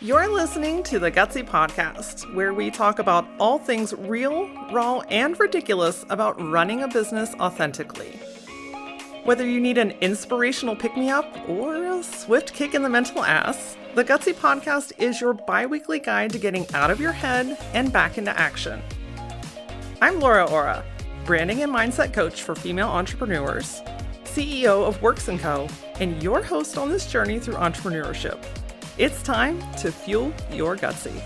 You're listening to the Gutsy Podcast, where we talk about all things real, raw, and ridiculous about running a business authentically. Whether you need an inspirational pick-me-up or a swift kick in the mental ass, the Gutsy Podcast is your bi-weekly guide to getting out of your head and back into action. I'm Laura Ora, branding and mindset coach for female entrepreneurs, CEO of Works & Co., and your host on this journey through entrepreneurship. It's time to fuel your gutsy.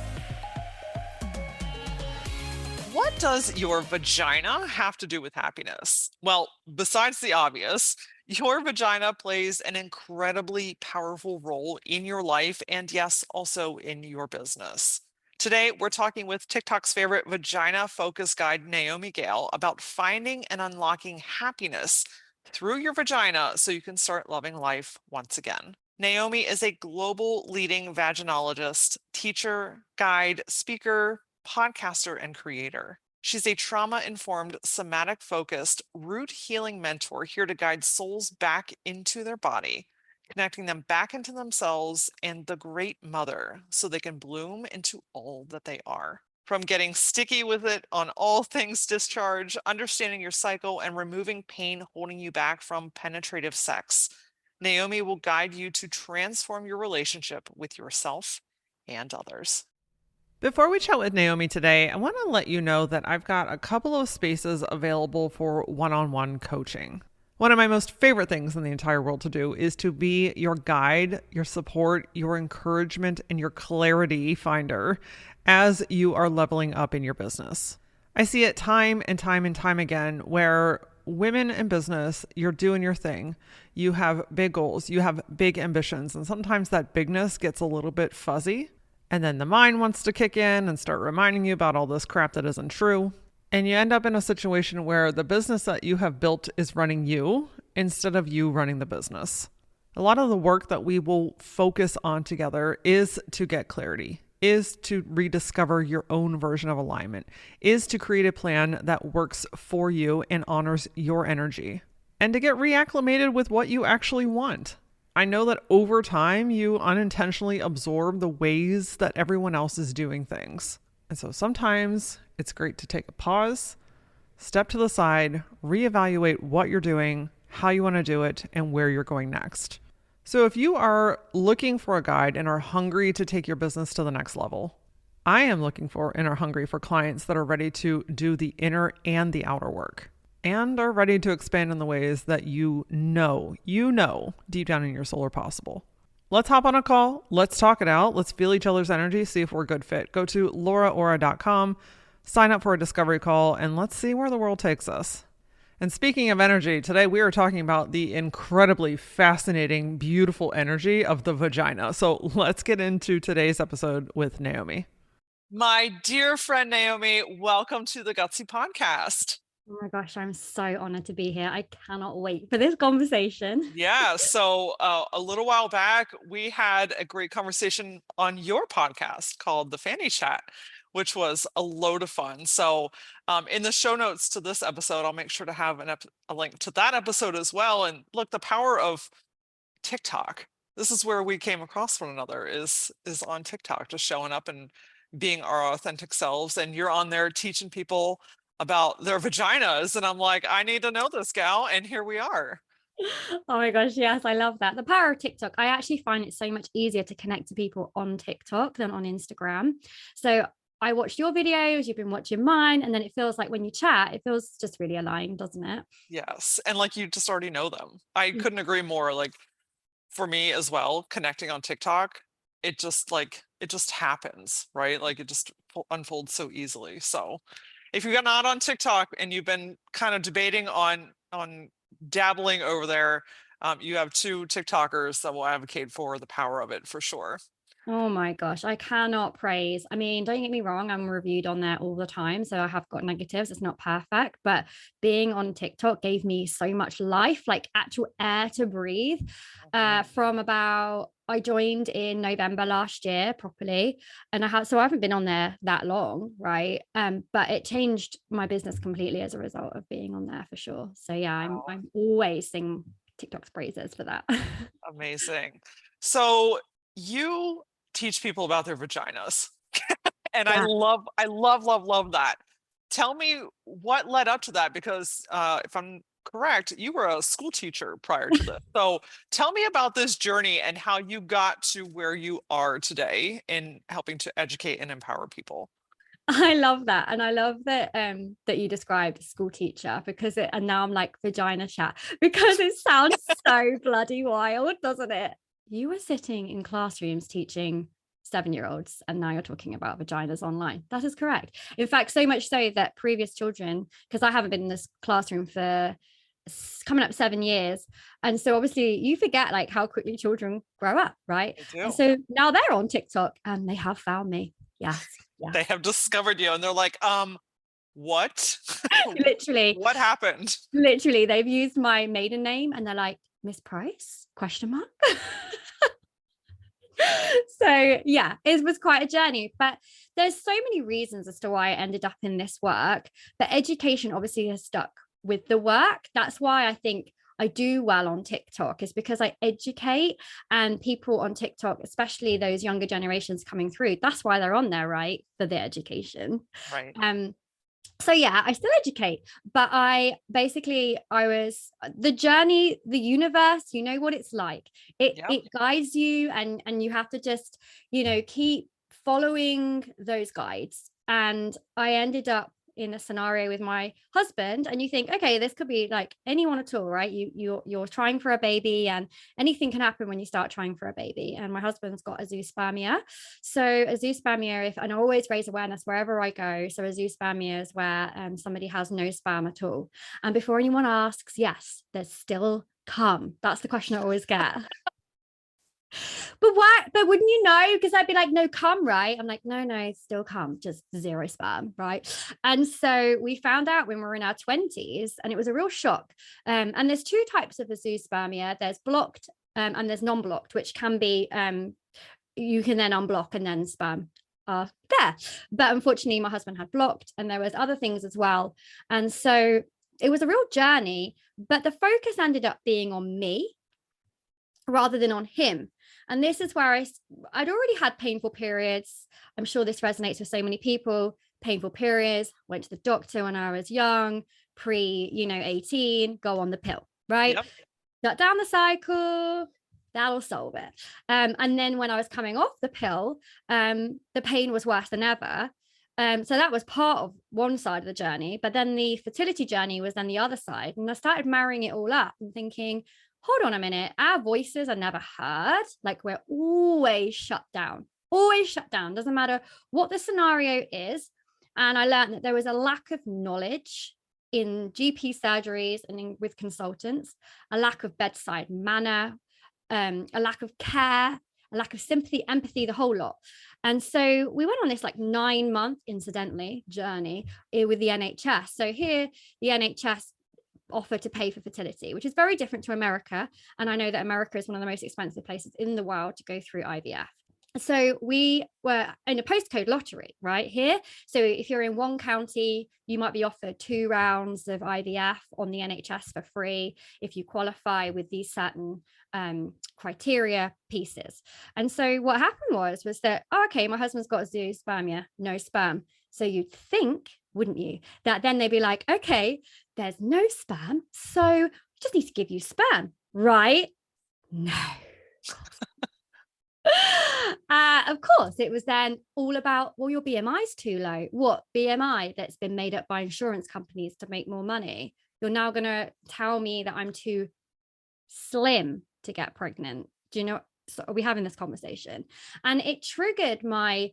What does your vagina have to do with happiness? Well, besides the obvious, your vagina plays an incredibly powerful role in your life and, yes, also in your business. Today, we're talking with TikTok's favorite vagina focus guide, Naomi Gale, about finding and unlocking happiness through your vagina so you can start loving life once again. Naomi is a global leading vaginologist, teacher, guide, speaker, podcaster, and creator. She's a trauma-informed, somatic-focused, root healing mentor here to guide souls back into their body, connecting them back into themselves and the great mother so they can bloom into all that they are. From getting sticky with it on all things discharge, understanding your cycle, and removing pain holding you back from penetrative sex, Naomi will guide you to transform your relationship with yourself and others. Before we chat with Naomi today, I want to let you know that I've got a couple of spaces available for one-on-one coaching. One of my most favorite things in the entire world to do is to be your guide, your support, your encouragement, and your clarity finder as you are leveling up in your business. I see it time and time and time again where women in business, you're doing your thing. You have big goals, you have big ambitions, and sometimes that bigness gets a little bit fuzzy. And then the mind wants to kick in and start reminding you about all this crap that isn't true. And you end up in a situation where the business that you have built is running you instead of you running the business. A lot of the work that we will focus on together is to get clarity, is to rediscover your own version of alignment, is to create a plan that works for you and honors your energy, and to get reacclimated with what you actually want. I know that over time, you unintentionally absorb the ways that everyone else is doing things. And so sometimes it's great to take a pause, step to the side, reevaluate what you're doing, how you want to do it, and where you're going next. So if you are looking for a guide and are hungry to take your business to the next level, I am looking for and are hungry for clients that are ready to do the inner and the outer work and are ready to expand in the ways that you know deep down in your soul are possible. Let's hop on a call. Let's talk it out. Let's feel each other's energy, see if we're a good fit. Go to lauraora.com, sign up for a discovery call, and let's see where the world takes us. And speaking of energy, today we are talking about the incredibly fascinating, beautiful energy of the vagina. So let's get into today's episode with Naomi. My dear friend Naomi, welcome to the Gutsy Podcast. Oh my gosh, I'm so honored to be here. I cannot wait for this conversation. Yeah. So a little while back, we had a great conversation on your podcast called The Fanny Chat, which was a load of fun. So in the show notes to this episode, I'll make sure to have a link to that episode as well. And look, the power of TikTok. This is where we came across one another is on TikTok, just showing up and being our authentic selves. And you're on there teaching people about their vaginas. And I'm like, I need to know this gal. And here we are. Oh my gosh, yes, I love that. The power of TikTok. I actually find it so much easier to connect to people on TikTok than on Instagram. So I watched your videos, you've been watching mine, and then it feels like when you chat, it feels just really aligned, doesn't it? Yes. And like you just already know them. I couldn't agree more. Like for me as well, connecting on TikTok, it just happens, right? Like it just unfolds so easily. So if you're not on TikTok and you've been kind of debating on dabbling over there, you have two TikTokers that will advocate for the power of it for sure. Oh my gosh, I cannot praise. I mean, don't get me wrong, I'm reviewed on there all the time. So I have got negatives. It's not perfect, but being on TikTok gave me so much life, like actual air to breathe. From about, I joined in November last year properly. And so I haven't been on there that long, right? But it changed my business completely as a result of being on there for sure. So yeah, I'm always singing TikTok's praises for that. Amazing. So you teach people about their vaginas. And Yeah. I love, love, love that. Tell me what led up to that, because if I'm correct, you were a school teacher prior to this. So tell me about this journey and how you got to where you are today in helping to educate and empower people. I love that. And I love that you described school teacher because and now I'm like vagina chat because it sounds so bloody wild, doesn't it? You were sitting in classrooms teaching 7-year-olds and now you're talking about vaginas online. That is correct. In fact, so much so that previous children, because I haven't been in this classroom for coming up 7 years, and so obviously you forget like how quickly children grow up, right? I And do. so now they're on TikTok and they have found me. Yes, yes. They have discovered you and they're like, what? Literally, What happened? literally, they've used my maiden name and they're like, Miss Price? Question mark. So yeah, it was quite a journey, but there's so many reasons as to why I ended up in this work. But education obviously has stuck with the work. That's why I think I do well on TikTok, is because I educate, and people on TikTok, especially those younger generations coming through, that's why they're on there, right? For the education. Right. Um, so yeah, I still educate, but I was the journey, the universe, you know what it's like. Yep. It guides you, and you have to just, keep following those guides. And I ended up in a scenario with my husband, and you think, okay, this could be like anyone at all, right? You're trying for a baby, and anything can happen when you start trying for a baby. And my husband's got a zoospermia. So a zoospermia, and I always raise awareness wherever I go. So a zoospermia is where somebody has no sperm at all. And before anyone asks, yes, there's still cum. That's the question I always get. But why? But wouldn't you know? Because I'd be like, no, come, right? I'm like, no, still come, just zero sperm, right? And so we found out when we were in our 20s, and it was a real shock. And there's two types of azoospermia. There's blocked and there's non-blocked, which can be you can then unblock and then sperm are there. But unfortunately, my husband had blocked, and there was other things as well. And so it was a real journey, but the focus ended up being on me rather than on him. And this is where I'd already had painful periods. I'm sure this resonates with so many people. Painful periods, went to the doctor when I was young, 18, go on the pill, right? Yep. Shut down the cycle, that'll solve it. And then when I was coming off the pill, the pain was worse than ever. So that was part of one side of the journey, but then the fertility journey was then the other side. And I started marrying it all up and thinking, hold on a minute, our voices are never heard. Like, we're always shut down, doesn't matter what the scenario is. And I learned that there was a lack of knowledge in GP surgeries and with consultants, a lack of bedside manner, a lack of care, a lack of sympathy, empathy, the whole lot. And so we went on this like 9-month, incidentally, journey with the NHS. So here, the NHS offer to pay for fertility, which is very different to America. And I know that America is one of the most expensive places in the world to go through IVF. So we were in a postcode lottery right here. So if you're in one county, you might be offered 2 rounds of IVF on the NHS for free if you qualify with these certain criteria pieces. And so what happened was that, okay, my husband's got a zoospermia, no sperm. So you'd think, wouldn't you, that then they'd be like, okay, there's no sperm, so we just need to give you sperm, right? No. Of course, it was then all about, well, your BMI is too low. What BMI that's been made up by insurance companies to make more money? You're now going to tell me that I'm too slim to get pregnant. Do you know? So are we having this conversation? And it triggered my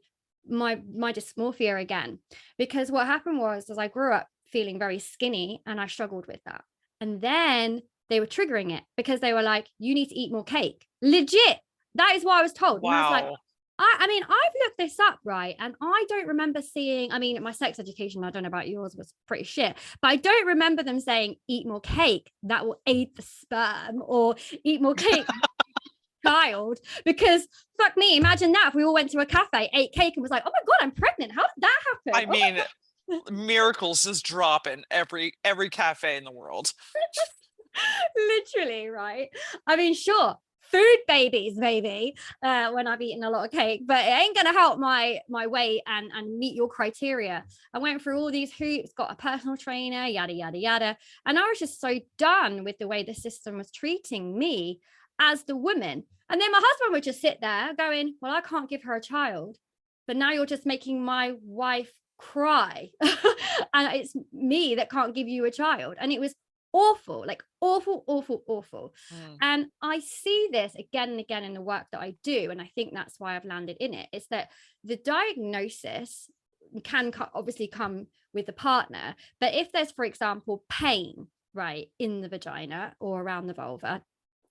dysmorphia again, because what happened was, as I grew up feeling very skinny, and I struggled with that. And then they were triggering it because they were like, you need to eat more cake. Legit. That is what I was told. And I was like, Wow. I mean, I've looked this up, right? And I don't remember seeing, I mean, my sex education, I don't know about yours, was pretty shit, but I don't remember them saying eat more cake that will aid the sperm, or eat more cake child. Because fuck me, imagine that if we all went to a cafe, ate cake, and was like, oh my God, I'm pregnant. How did that I happen? Oh mean, miracles just drop in every cafe in the world. Literally, right? I mean, sure, food babies, maybe, when I've eaten a lot of cake, but it ain't gonna help my weight and meet your criteria. I went through all these hoops, got a personal trainer, yada yada yada, and I was just so done with the way the system was treating me as the woman. And then my husband would just sit there going, well, I can't give her a child, but now you're just making my wife cry. And it's me that can't give you a child. And it was awful, like awful, awful, awful. Mm. And I see this again and again in the work that I do. And I think that's why I've landed in it. It's that the diagnosis can obviously come with the partner. But if there's, for example, pain, right, in the vagina or around the vulva,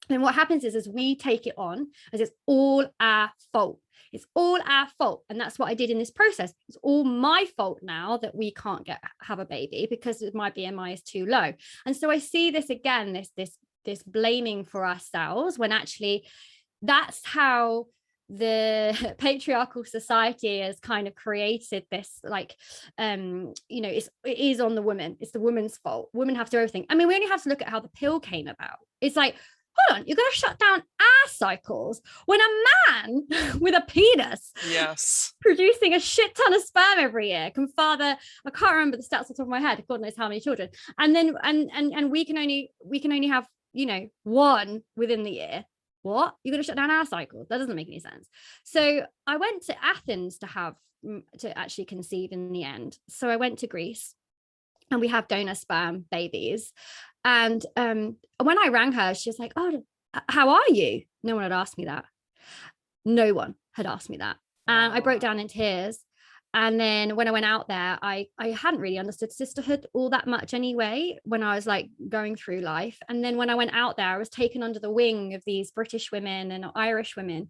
then what happens is we take it on as it's all our fault. It's all our fault. And that's what I did in this process. It's all my fault now that we can't have a baby because my BMI is too low. And so I see this again, this blaming for ourselves, when actually that's how the patriarchal society has kind of created this, like, it is on the woman. It's the woman's fault. Women have to do everything. I mean, we only have to look at how the pill came about. It's like, hold on, you're going to shut down our cycles when a man with a penis, Yes, producing a shit ton of sperm every year, can father, I can't remember the stats off the top of my head, God knows how many children, and then and we can only have one within the year. What? You're going to shut down our cycles? That doesn't make any sense. So I went to Athens to actually conceive in the end. So I went to Greece, and we have donor sperm babies. And when I rang her, she was like, oh, how are you? No one had asked me that. No one had asked me that. And I broke down in tears. And then when I went out there, I hadn't really understood sisterhood all that much anyway, when I was like going through life. And then when I went out there, I was taken under the wing of these British women and Irish women.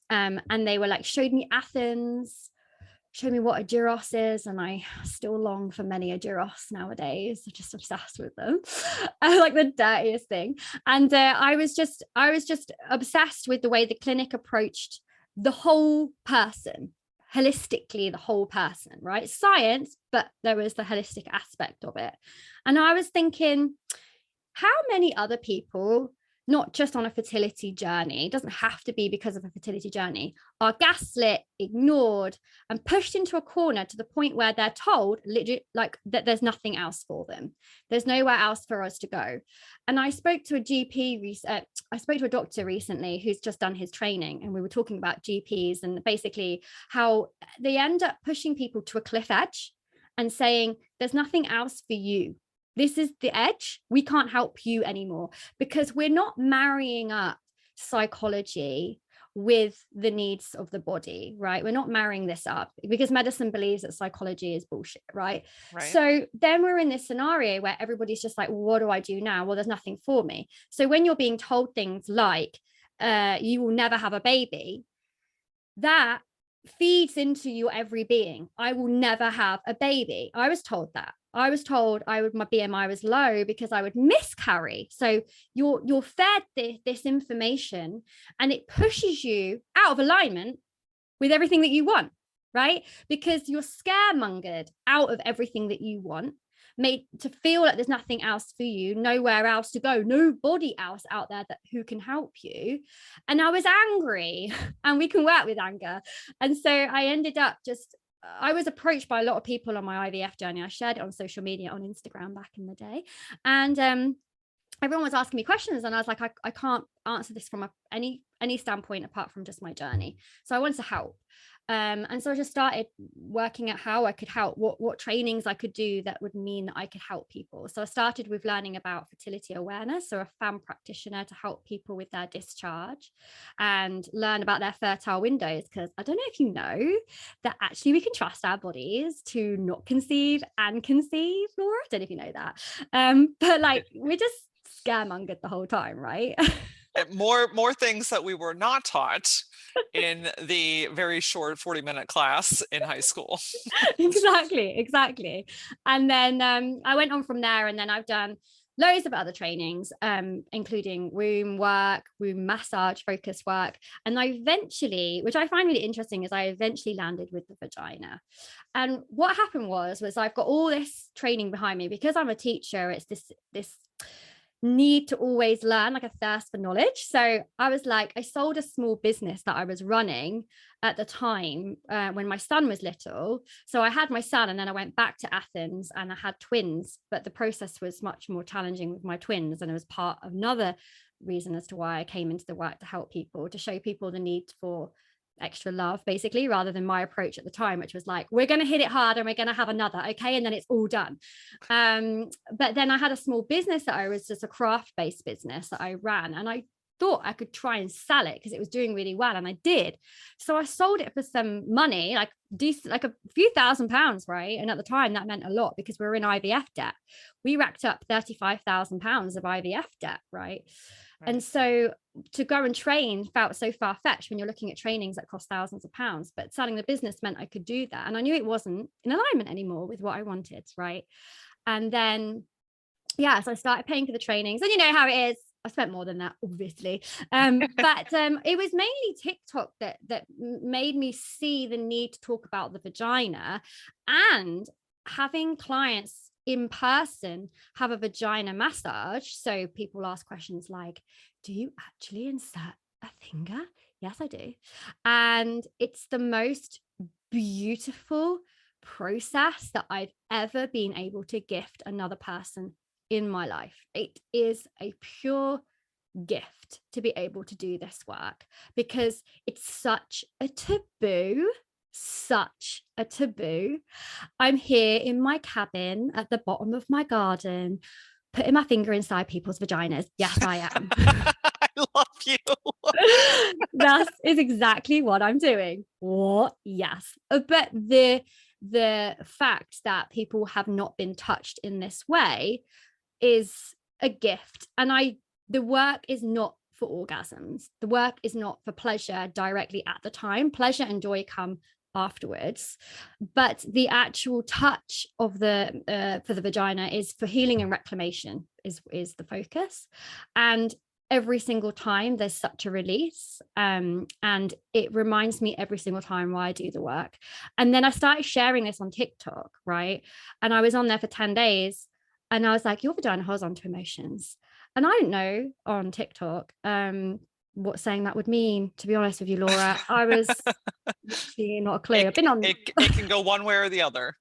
And they were like, showed me Athens, showed me what a gyros is, and I still long for many a gyros nowadays. I'm just obsessed with them. I like the dirtiest thing. And I was just obsessed with the way the clinic approached the whole person, holistically, the whole person, right? Science, but there was the holistic aspect of it. And I was thinking, how many other people, not just on a fertility journey, it doesn't have to be because of a fertility journey, are gaslit, ignored, and pushed into a corner to the point where they're told like that there's nothing else for them. There's nowhere else for us to go. And I spoke to a doctor recently who's just done his training, and we were talking about GPs and basically how they end up pushing people to a cliff edge and saying, there's nothing else for you. This is the edge. We can't help you anymore, because we're not marrying up psychology with the needs of the body, right? We're not marrying this up because medicine believes that psychology is bullshit, right? right. So then we're in this scenario where everybody's just like, well, what do I do now? Well, there's nothing for me. So when you're being told things like, you will never have a baby, that feeds into your every being. I will never have a baby. I was told that. I was told my BMI was low because I would miscarry. So you're fed this information, and it pushes you out of alignment with everything that you want, right? Because you're scaremongered out of everything that you want, made to feel like there's nothing else for you, nowhere else to go, nobody else out there who can help you. And I was angry, and we can work with anger. And so I ended up I was approached by a lot of people on my IVF journey. I shared it on social media, on Instagram back in the day. And everyone was asking me questions, and I was like, I can't answer this from any standpoint apart from just my journey. So I wanted to help. And so I just started working at how I could help, what trainings I could do that would mean that I could help people. So I started with learning about fertility awareness, so a FAM practitioner to help people with their discharge and learn about their fertile windows. Because I don't know if you know that actually we can trust our bodies to not conceive and conceive, Laura. I don't know if you know that. But like, we're just scaremongered the whole time, right? More things that we were not taught in the very short 40-minute class in high school. Exactly. And then I went on from there, and then I've done loads of other trainings, including womb work, womb massage, focus work. And I eventually, which I find really interesting, is I eventually landed with the vagina. And what happened was I've got all this training behind me because I'm a teacher. It's this need to always learn, like a thirst for knowledge. So I was like, I sold a small business that I was running at the time when my son was little. So I had my son, and then I went back to Athens and I had twins, but the process was much more challenging with my twins. And it was part of another reason as to why I came into the work, to help people, to show people the need for extra love, basically, rather than my approach at the time, which was like, we're going to hit it hard and we're going to have another, okay, and then it's all done. But then I had a small business that I was just a craft-based business that I ran, and I thought I could try and sell it because it was doing really well, and I did. So I sold it for some money, like decent, like a few £1,000s, right? And at the time that meant a lot because we were in IVF debt. We racked up £35,000 of IVF debt, right? And Right. so to go and train felt so far-fetched when you're looking at trainings that cost thousands of pounds, but selling the business meant I could do that. And I knew it wasn't in alignment anymore with what I wanted, right? And then, yeah, so I started paying for the trainings, and you know how it is. I spent more than that, obviously. But it was mainly TikTok that made me see the need to talk about the vagina, and having clients in person have a vagina massage. So people ask questions like, do you actually insert a finger? Yes, I do. And it's the most beautiful process that I've ever been able to gift another person in my life. It is a pure gift to be able to do this work because it's such a taboo. Such a taboo. I'm here in my cabin at the bottom of my garden, putting my finger inside people's vaginas. Yes, I am. I love you. That is exactly what I'm doing. What? Yes. But the fact that people have not been touched in this way is a gift. And the work is not for orgasms. The work is not for pleasure directly at the time. Pleasure and joy come afterwards, but the actual touch of the for the vagina is for healing and reclamation, is the focus. And every single time there's such a release, and it reminds me every single time why I do the work. And then I started sharing this on TikTok, right? And I was on there for 10 days, and I was like, your vagina holds on to emotions. And I didn't know on TikTok what saying that would mean, to be honest with you, Laura. I was literally not a clue. It I've been on it can go one way or the other.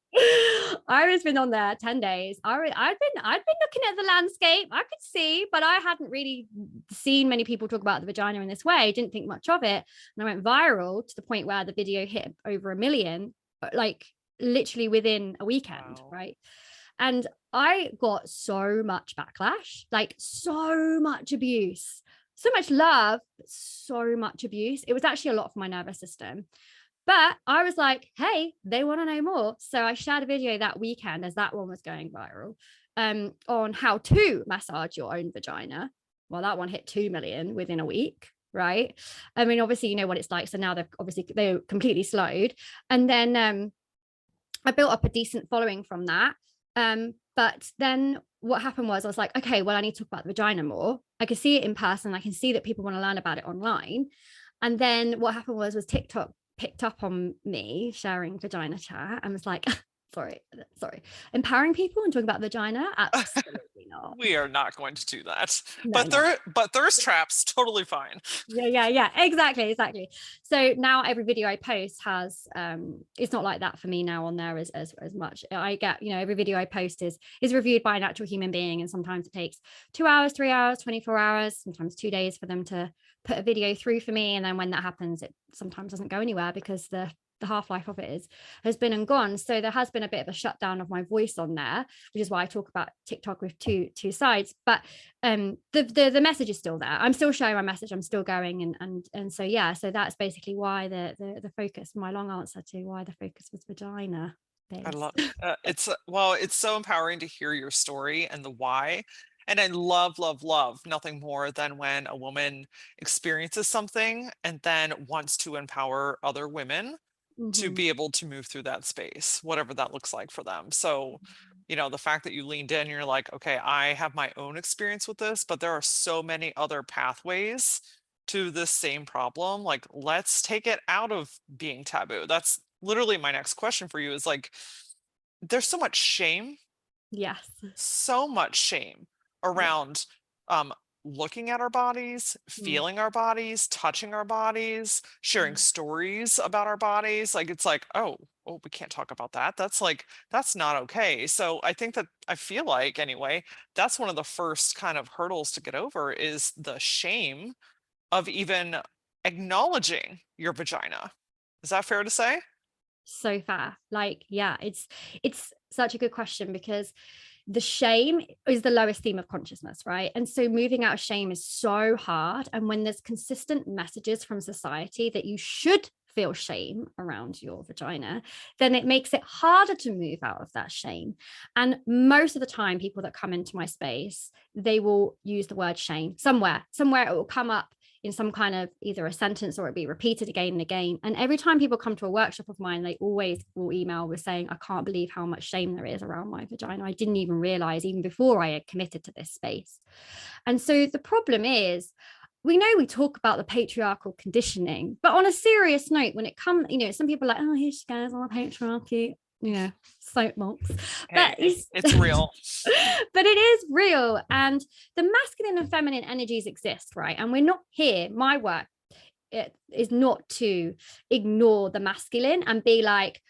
I was been on there 10 days. I'd been looking at the landscape. I could see, but I hadn't really seen many people talk about the vagina in this way. Didn't think much of it. And I went viral to the point where the video hit over 1 million, like literally within a weekend, Wow. right? And I got so much backlash, like so much abuse, so much love, but so much abuse. It was actually a lot for my nervous system. But I was like, hey, they want to know more. So I shared a video that weekend as that one was going viral, on how to massage your own vagina. Well, that one hit 2 million within a week, right? I mean, obviously, you know what it's like. So now they're completely slowed. And then I built up a decent following from that. But then what happened was I was like, okay, well, I need to talk about the vagina more. I can see it in person. I can see that people want to learn about it online. And then what happened was TikTok picked up on me sharing vagina chat and was like, sorry, empowering people and talking about vagina? Absolutely not. We are not going to do that. No, no. But thirst traps, totally fine. Yeah, exactly. So now every video I post has it's not like that for me now on there as much. I get, you know, every video I post is reviewed by an actual human being, and sometimes it takes 2 hours, 3 hours, 24 hours, sometimes 2 days for them to put a video through for me. And then when that happens, it sometimes doesn't go anywhere because the half-life of it has been and gone. So there has been a bit of a shutdown of my voice on there, which is why I talk about TikTok with two sides. But the message is still there. I'm still sharing my message. I'm still going, and so yeah. So that's basically why the focus. My long answer to why the focus was vagina I based. love well, it's so empowering to hear your story and the why. And I love nothing more than when a woman experiences something and then wants to empower other women to Mhm. be able to move through that space, whatever that looks like for them. So, you know, the fact that you leaned in, you're like, okay, I have my own experience with this, but there are so many other pathways to this same problem. Like, let's take it out of being taboo. That's literally my next question for you is like, there's Yes. so much shame Yeah. around um, looking at our bodies, Mm, feeling our bodies, touching our bodies, sharing mm. stories about our bodies. Like it's like, oh, we can't talk about that. That's like, that's not okay. So I think that I feel like anyway, that's one of the first kind of hurdles to get over is the shame of even acknowledging your vagina. Is that fair to say? So fair. Like, yeah, it's such a good question because the shame is the lowest theme of consciousness, right? And so moving out of shame is so hard. And when there's consistent messages from society that you should feel shame around your vagina, then it makes it harder to move out of that shame. And most of the time, people that come into my space, they will use the word shame somewhere it will come up in some kind of either a sentence or it be repeated again and again. And every time people come to a workshop of mine, they always will email with saying, I can't believe how much shame there is around my vagina. I didn't even realize even before I had committed to this space. And so the problem is, we know we talk about the patriarchal conditioning, but on a serious note, when it comes, some people are like, oh, here she goes on the patriarchy, soapbox. But Hey, it's real. but it is real. And the masculine and feminine energies exist, right? And we're not here. My work it is not to ignore the masculine and be like,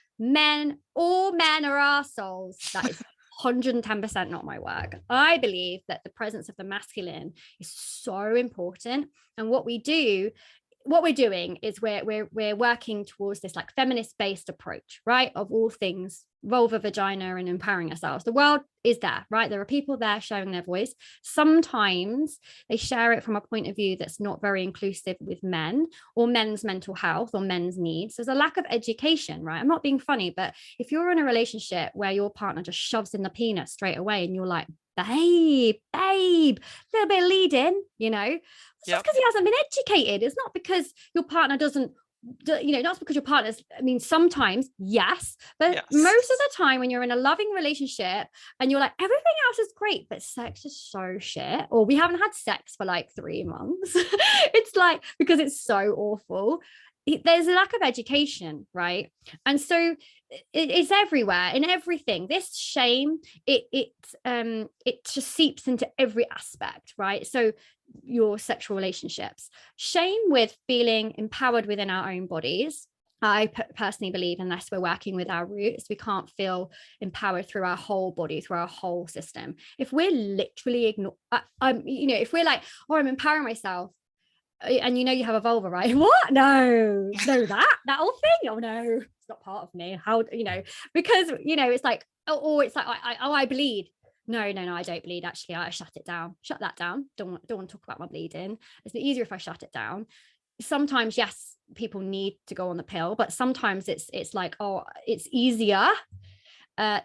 all men are assholes. That is 110% not my work. I believe that the presence of the masculine is so important. And what we're doing is we're working towards this like feminist based approach, right? Of all things vulva, vagina, and empowering ourselves. The world is there, right? There are people there sharing their voice. Sometimes they share it from a point of view that's not very inclusive with men or men's mental health or men's needs. There's a lack of education, right? I'm not being funny, but if you're in a relationship where your partner just shoves in the penis straight away and you're like, babe, a little bit of lead in, it's just Yep. because he hasn't been educated. It's not because your partner doesn't, not because your partner's, I mean, sometimes, yes, but most of Yes. the time when you're in a loving relationship and you're like, everything else is great, but sex is so shit, or we haven't had sex for like 3 months, it's like, because it's so awful. There's a lack of education, right? And so it's everywhere in everything. This shame, it just seeps into every aspect, right? So your sexual relationships, shame with feeling empowered within our own bodies. I personally believe unless we're working with our roots, we can't feel empowered through our whole body, through our whole system. If we're literally if we're like, oh, I'm empowering myself, and you have a vulva, right? What? No, that whole thing. Oh no, it's not part of me. How, because it's like, oh, it's like, I bleed. No, I don't bleed. Actually, I shut it down. Shut that down. Don't want to talk about my bleeding. It's easier if I shut it down. Sometimes, yes, people need to go on the pill, but sometimes it's like, oh, it's easier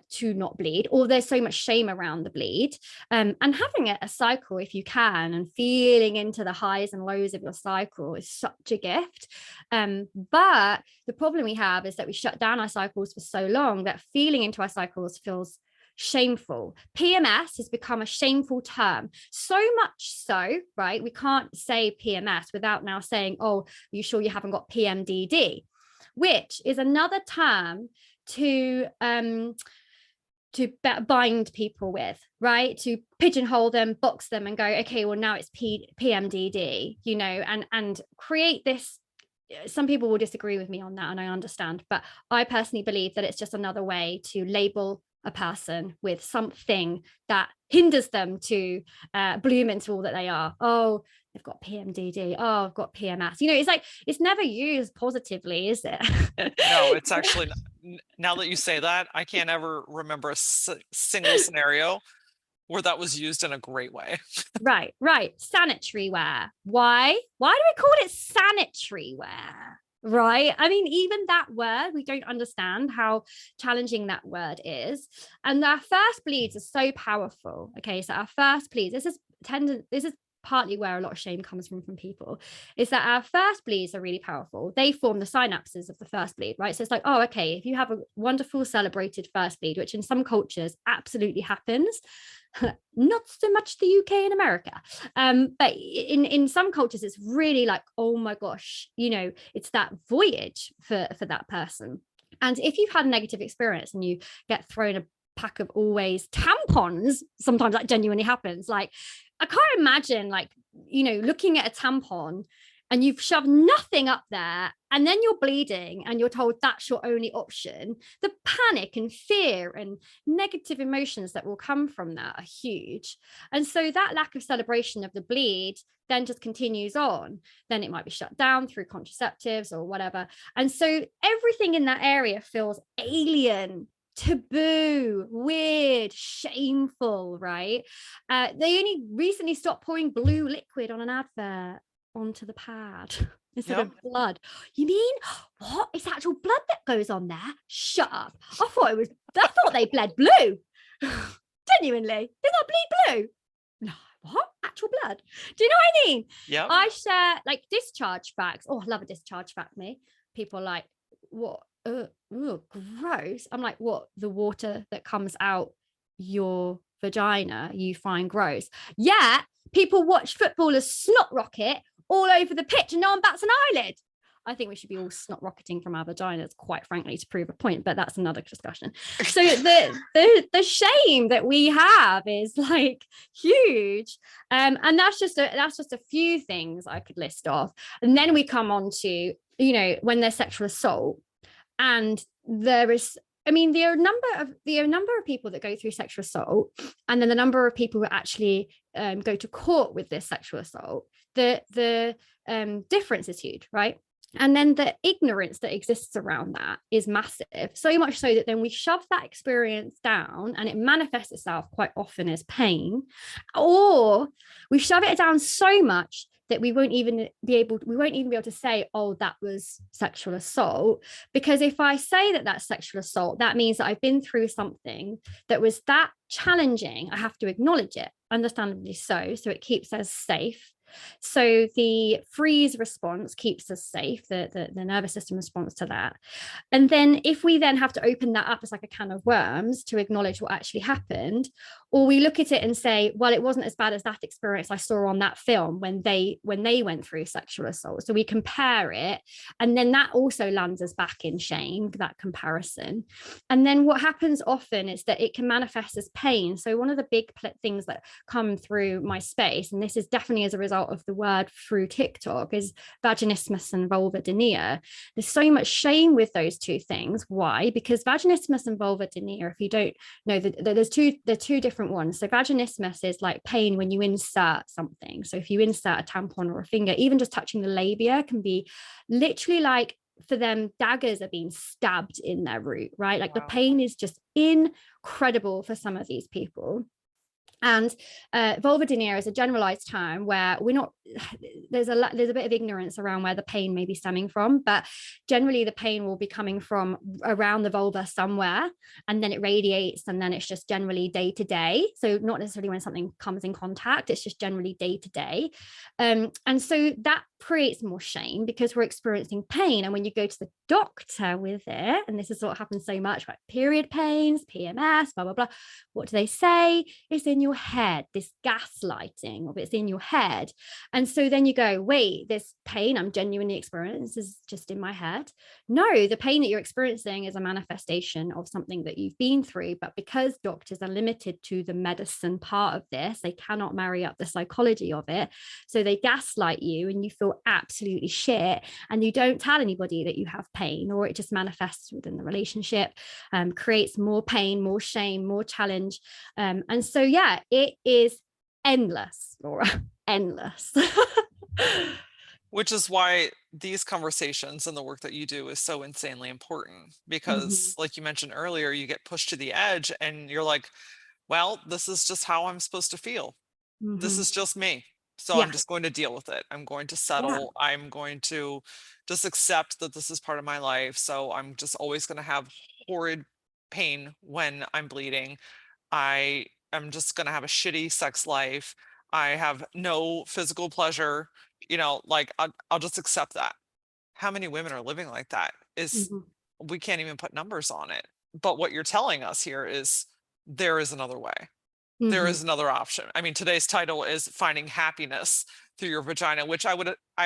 to not bleed, or there's so much shame around the bleed. And having a cycle, if you can, and feeling into the highs and lows of your cycle is such a gift. But the problem we have is that we shut down our cycles for so long that feeling into our cycles feels shameful. PMS has become a shameful term, so much so, right? We can't say PMS without now saying, oh, are you sure you haven't got PMDD, which is another term to bind people with, right? To pigeonhole them, box them, and go, okay, well now it's PMDD, and create this. Some people will disagree with me on that, and I understand, but I personally believe that it's just another way to label a person with something that hinders them to bloom into all that they are. Oh, they've got PMDD. Oh, I've got PMS. It's like, it's never used positively, is it? No, it's actually now that you say that, I can't ever remember a single scenario where that was used in a great way. Right. Sanitary wear. Why? Why do we call it sanitary wear? Right. I mean, even that word, we don't understand how challenging that word is. And our first bleeds are so powerful. Okay. So our first bleeds, this is partly where a lot of shame comes from people, is that our first bleeds are really powerful. They form the synapses of the first bleed, right? So it's like, oh, okay, if you have a wonderful celebrated first bleed, which in some cultures absolutely happens, not so much the UK and America, but in some cultures it's really like, oh my gosh, it's that voyage for that person. And if you've had a negative experience and you get thrown pack of always tampons, sometimes that genuinely happens. Like, I can't imagine, like, looking at a tampon and you've shoved nothing up there and then you're bleeding and you're told that's your only option. The panic and fear and negative emotions that will come from that are huge. And so that lack of celebration of the bleed then just continues on. Then it might be shut down through contraceptives or whatever. And so everything in that area feels alien, taboo, weird, shameful, right? They only recently stopped pouring blue liquid on an advert onto the pad instead Yep. of blood. You mean what? It's actual blood that goes on there? Shut up. I thought they bled blue. Genuinely. They not bleed blue. No, what? Actual blood. Do you know what I mean? Yep. I share like discharge facts. Oh, I love a discharge fact, me. People are like, what? Gross. I'm like, what? The water that comes out your vagina you find gross? Yeah, people watch footballers snot rocket all over the pitch and no one bats an eyelid. I think we should be all snot rocketing from our vaginas, quite frankly, to prove a point, but that's another discussion. So the shame that we have is like huge. And that's just a few things I could list off. And then we come on to, when there's sexual assault, and there is, there are a number of people that go through sexual assault, and then the number of people who actually go to court with this sexual assault. The difference is huge, right? And then the ignorance that exists around that is massive, so much so that then we shove that experience down and it manifests itself quite often as pain, or we shove it down so much that we won't even be able to say, oh, that was sexual assault. Because if I say that that's sexual assault, that means that I've been through something that was that challenging. I have to acknowledge it, understandably so it keeps us safe. So the freeze response keeps us safe, the nervous system response to that. And then if we then have to open that up as like a can of worms to acknowledge what actually happened, or we look at it and say, well, it wasn't as bad as that experience I saw on that film when they went through sexual assault. So we compare it, and then that also lands us back in shame, that comparison. And then what happens often is that it can manifest as pain. So one of the big things that come through my space, and this is definitely as a result of the word through TikTok, is vaginismus and vulvodynia. There's so much shame with those two things. Why? Because vaginismus and vulvodynia, if you don't know, there's two different ones. So vaginismus is like pain when you insert something. So if you insert a tampon or a finger, even just touching the labia can be literally like, for them, daggers are being stabbed in their root, right? Like the Wow. pain is just incredible for some of these people. And vulvodynia is a generalized term where there's a bit of ignorance around where the pain may be stemming from, but generally the pain will be coming from around the vulva somewhere, and then it radiates, and then it's just generally day to day. So not necessarily when something comes in contact, it's just generally day to day. And so that creates more shame because we're experiencing pain. And when you go to the doctor with it, and this is what happens so much, like period pains, PMS, blah, blah, blah, what do they say? It's in your head, this gaslighting of it's in your head. And so then you go, wait, this pain I'm genuinely experiencing is just in my head. No, the pain that you're experiencing is a manifestation of something that you've been through. But because doctors are limited to the medicine part of this, they cannot marry up the psychology of it. So they gaslight you and you feel absolutely shit, and you don't tell anybody that you have pain, or it just manifests within the relationship, creates more pain, more shame, more challenge. And so, yeah, it is endless, Laura, endless. Which is why these conversations and the work that you do is so insanely important Mhm, because, like you mentioned earlier, you get pushed to the edge and you're like, well, this is just how I'm supposed to feel. This mhm. is just me. So I'm Yeah, just going to deal with it. I'm going to yeah. settle. I'm going to just accept that this is part of my life. So I'm just always going to have horrid pain when I'm bleeding. I am just going to have a shitty sex life. I have no physical pleasure. Like I'll just accept that. How many women are living like that? Mhm, We can't even put numbers on it. But what you're telling us here is there is another way. There mhm. is another option. I mean, today's title is finding happiness through your vagina, which I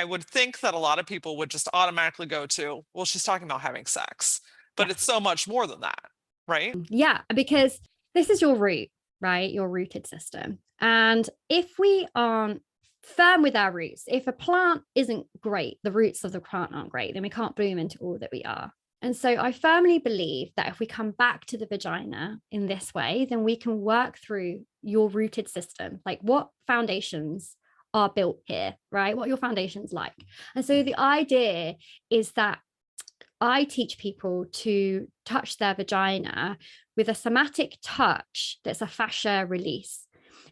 would think that a lot of people would just automatically go to, well, she's talking about having sex, but Yeah. it's so much more than that, right? Yeah, because this is your root, right? Your rooted system. And if we aren't firm with our roots, if a plant isn't great, the roots of the plant aren't great, then we can't bloom into all that we are. And so I firmly believe that if we come back to the vagina in this way, then we can work through your rooted system, like what foundations are built here, right? What your foundations like. And so the idea is that I teach people to touch their vagina with a somatic touch that's a fascia release.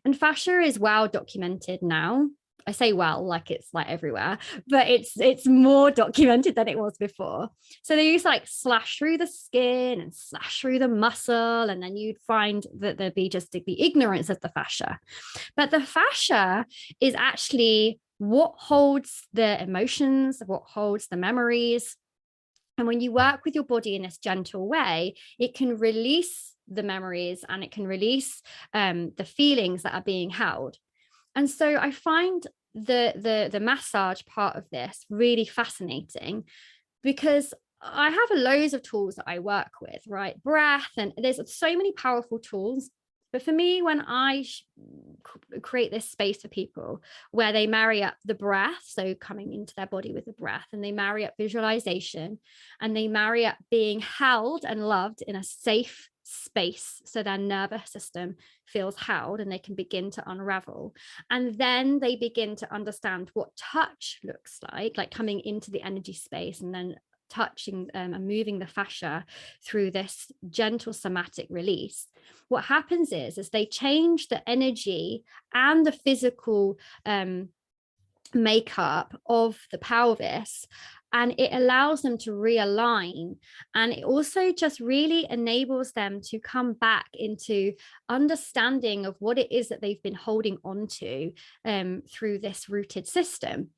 And fascia is well documented now. I say well, like it's like everywhere, but it's more documented than it was before. So they used to like slash through the skin and slash through the muscle, and then you'd find that there'd be just the ignorance of the fascia. But the fascia is actually what holds the emotions, what holds the memories. And when you work with your body in this gentle way, it can release the memories and it can release the feelings that are being held. And so I find the massage part of this really fascinating, because I have loads of tools that I work with, right? Breath, and there's so many powerful tools. But for me, when I create this space for people where they marry up the breath, so coming into their body with the breath, and they marry up visualization, and they marry up being held and loved in a safe space, so their nervous system feels held and they can begin to unravel, and then they begin to understand what touch looks like coming into the energy space, and then touching and moving the fascia through this gentle somatic release. What happens is they change the energy and the physical makeup of the pelvis, and it allows them to realign, and it also just really enables them to come back into understanding of what it is that they've been holding on to through this rooted system.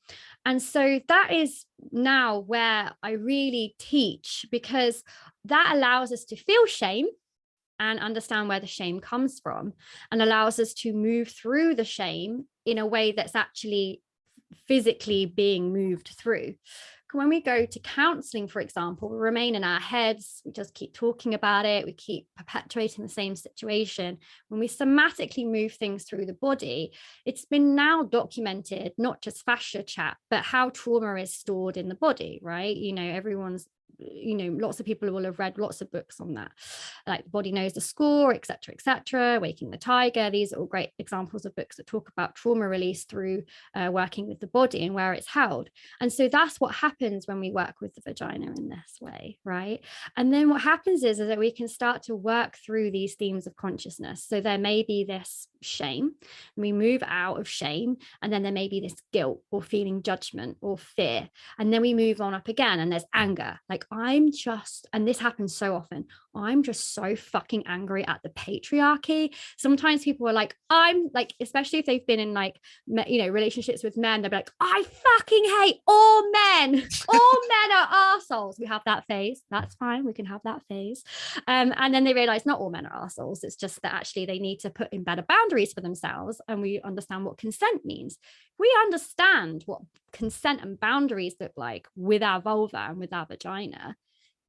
And so that is now where I really teach, because that allows us to feel shame and understand where the shame comes from, and allows us to move through the shame in a way that's actually physically being moved through. When we go to counseling, for example, we remain in our heads, we just keep talking about it, we keep perpetuating the same situation. When we somatically move things through the body, it's been now documented, not just fascia chat, but how trauma is stored in the body, right? Everyone's, lots of people will have read lots of books on that, like The Body Knows the Score, etc., Waking the Tiger. These are all great examples of books that talk about trauma release through working with the body and where it's held. And so that's what happens when we work with the vagina in this way, right? And then what happens is that we can start to work through these themes of consciousness. So there may be this shame, and we move out of shame, and then there may be this guilt or feeling judgment or fear, and then we move on up again, and there's anger, like and this happens so often, I'm just so fucking angry at the patriarchy. Sometimes people are like, I'm like, especially if they've been in relationships with men, they'll be like, I fucking hate all men. All men are arseholes. We have that phase. That's fine. We can have that phase. And then they realize not all men are arseholes. It's just that actually they need to put in better boundaries for themselves. And we understand what consent means. We understand what consent and boundaries look like with our vulva and with our vagina.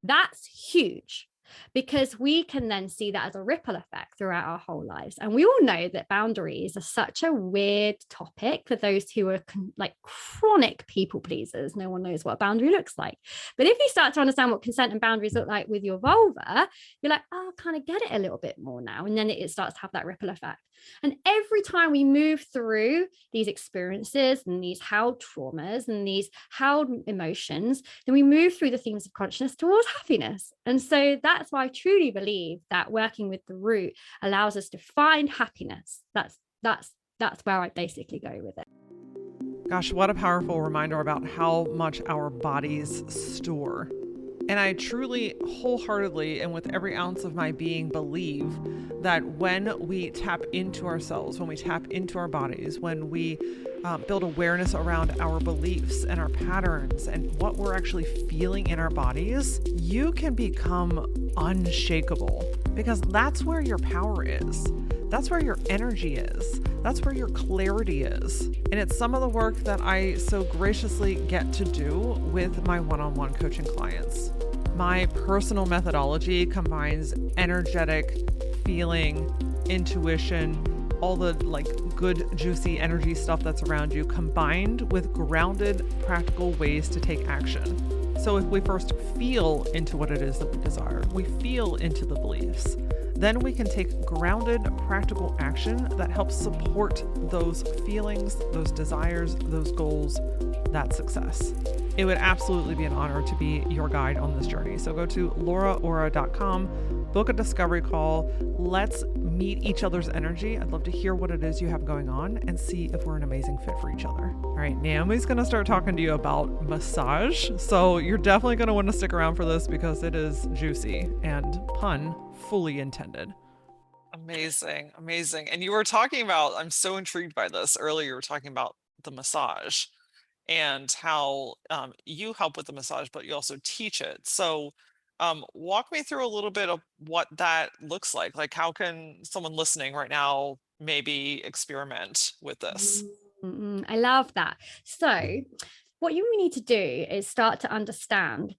That's huge, because we can then see that as a ripple effect throughout our whole lives. And we all know that boundaries are such a weird topic for those who are like chronic people pleasers. No one knows what a boundary looks like. But if you start to understand what consent and boundaries look like with your vulva, you're like, oh, I kind of get it a little bit more now. And then it starts to have that ripple effect. And every time we move through these experiences and these held traumas and these held emotions, then we move through the themes of consciousness towards happiness. And so that's why I truly believe that working with the root allows us to find happiness. That's where I basically go with it. Gosh, what a powerful reminder about how much our bodies store. And I truly, wholeheartedly, and with every ounce of my being, believe that when we tap into ourselves, when we tap into our bodies, when we build awareness around our beliefs and our patterns and what we're actually feeling in our bodies, you can become unshakable, because that's where your power is. That's where your energy is. That's where your clarity is. And it's some of the work that I so graciously get to do with my one-on-one coaching clients. My personal methodology combines energetic, feeling, intuition, all the like good, juicy energy stuff that's around you, combined with grounded, practical ways to take action. So if we first feel into what it is that we desire, we feel into the beliefs, then we can take grounded, practical action that helps support those feelings, those desires, those goals, that success. It would absolutely be an honor to be your guide on this journey. So go to lauraora.com, book a discovery call. Let's meet each other's energy. I'd love to hear what it is you have going on and see if we're an amazing fit for each other. All right, Naomi's going to start talking to you about massage. So you're definitely going to want to stick around for this because it is juicy and pun fully intended. Amazing, amazing. And you were talking about, I'm so intrigued by this. Earlier, you were talking about the massage and how you help with the massage, but you also teach it. So, walk me through a little bit of what that looks like. Like, how can someone listening right now maybe experiment with this? I love that. So, what you need to do is start to understand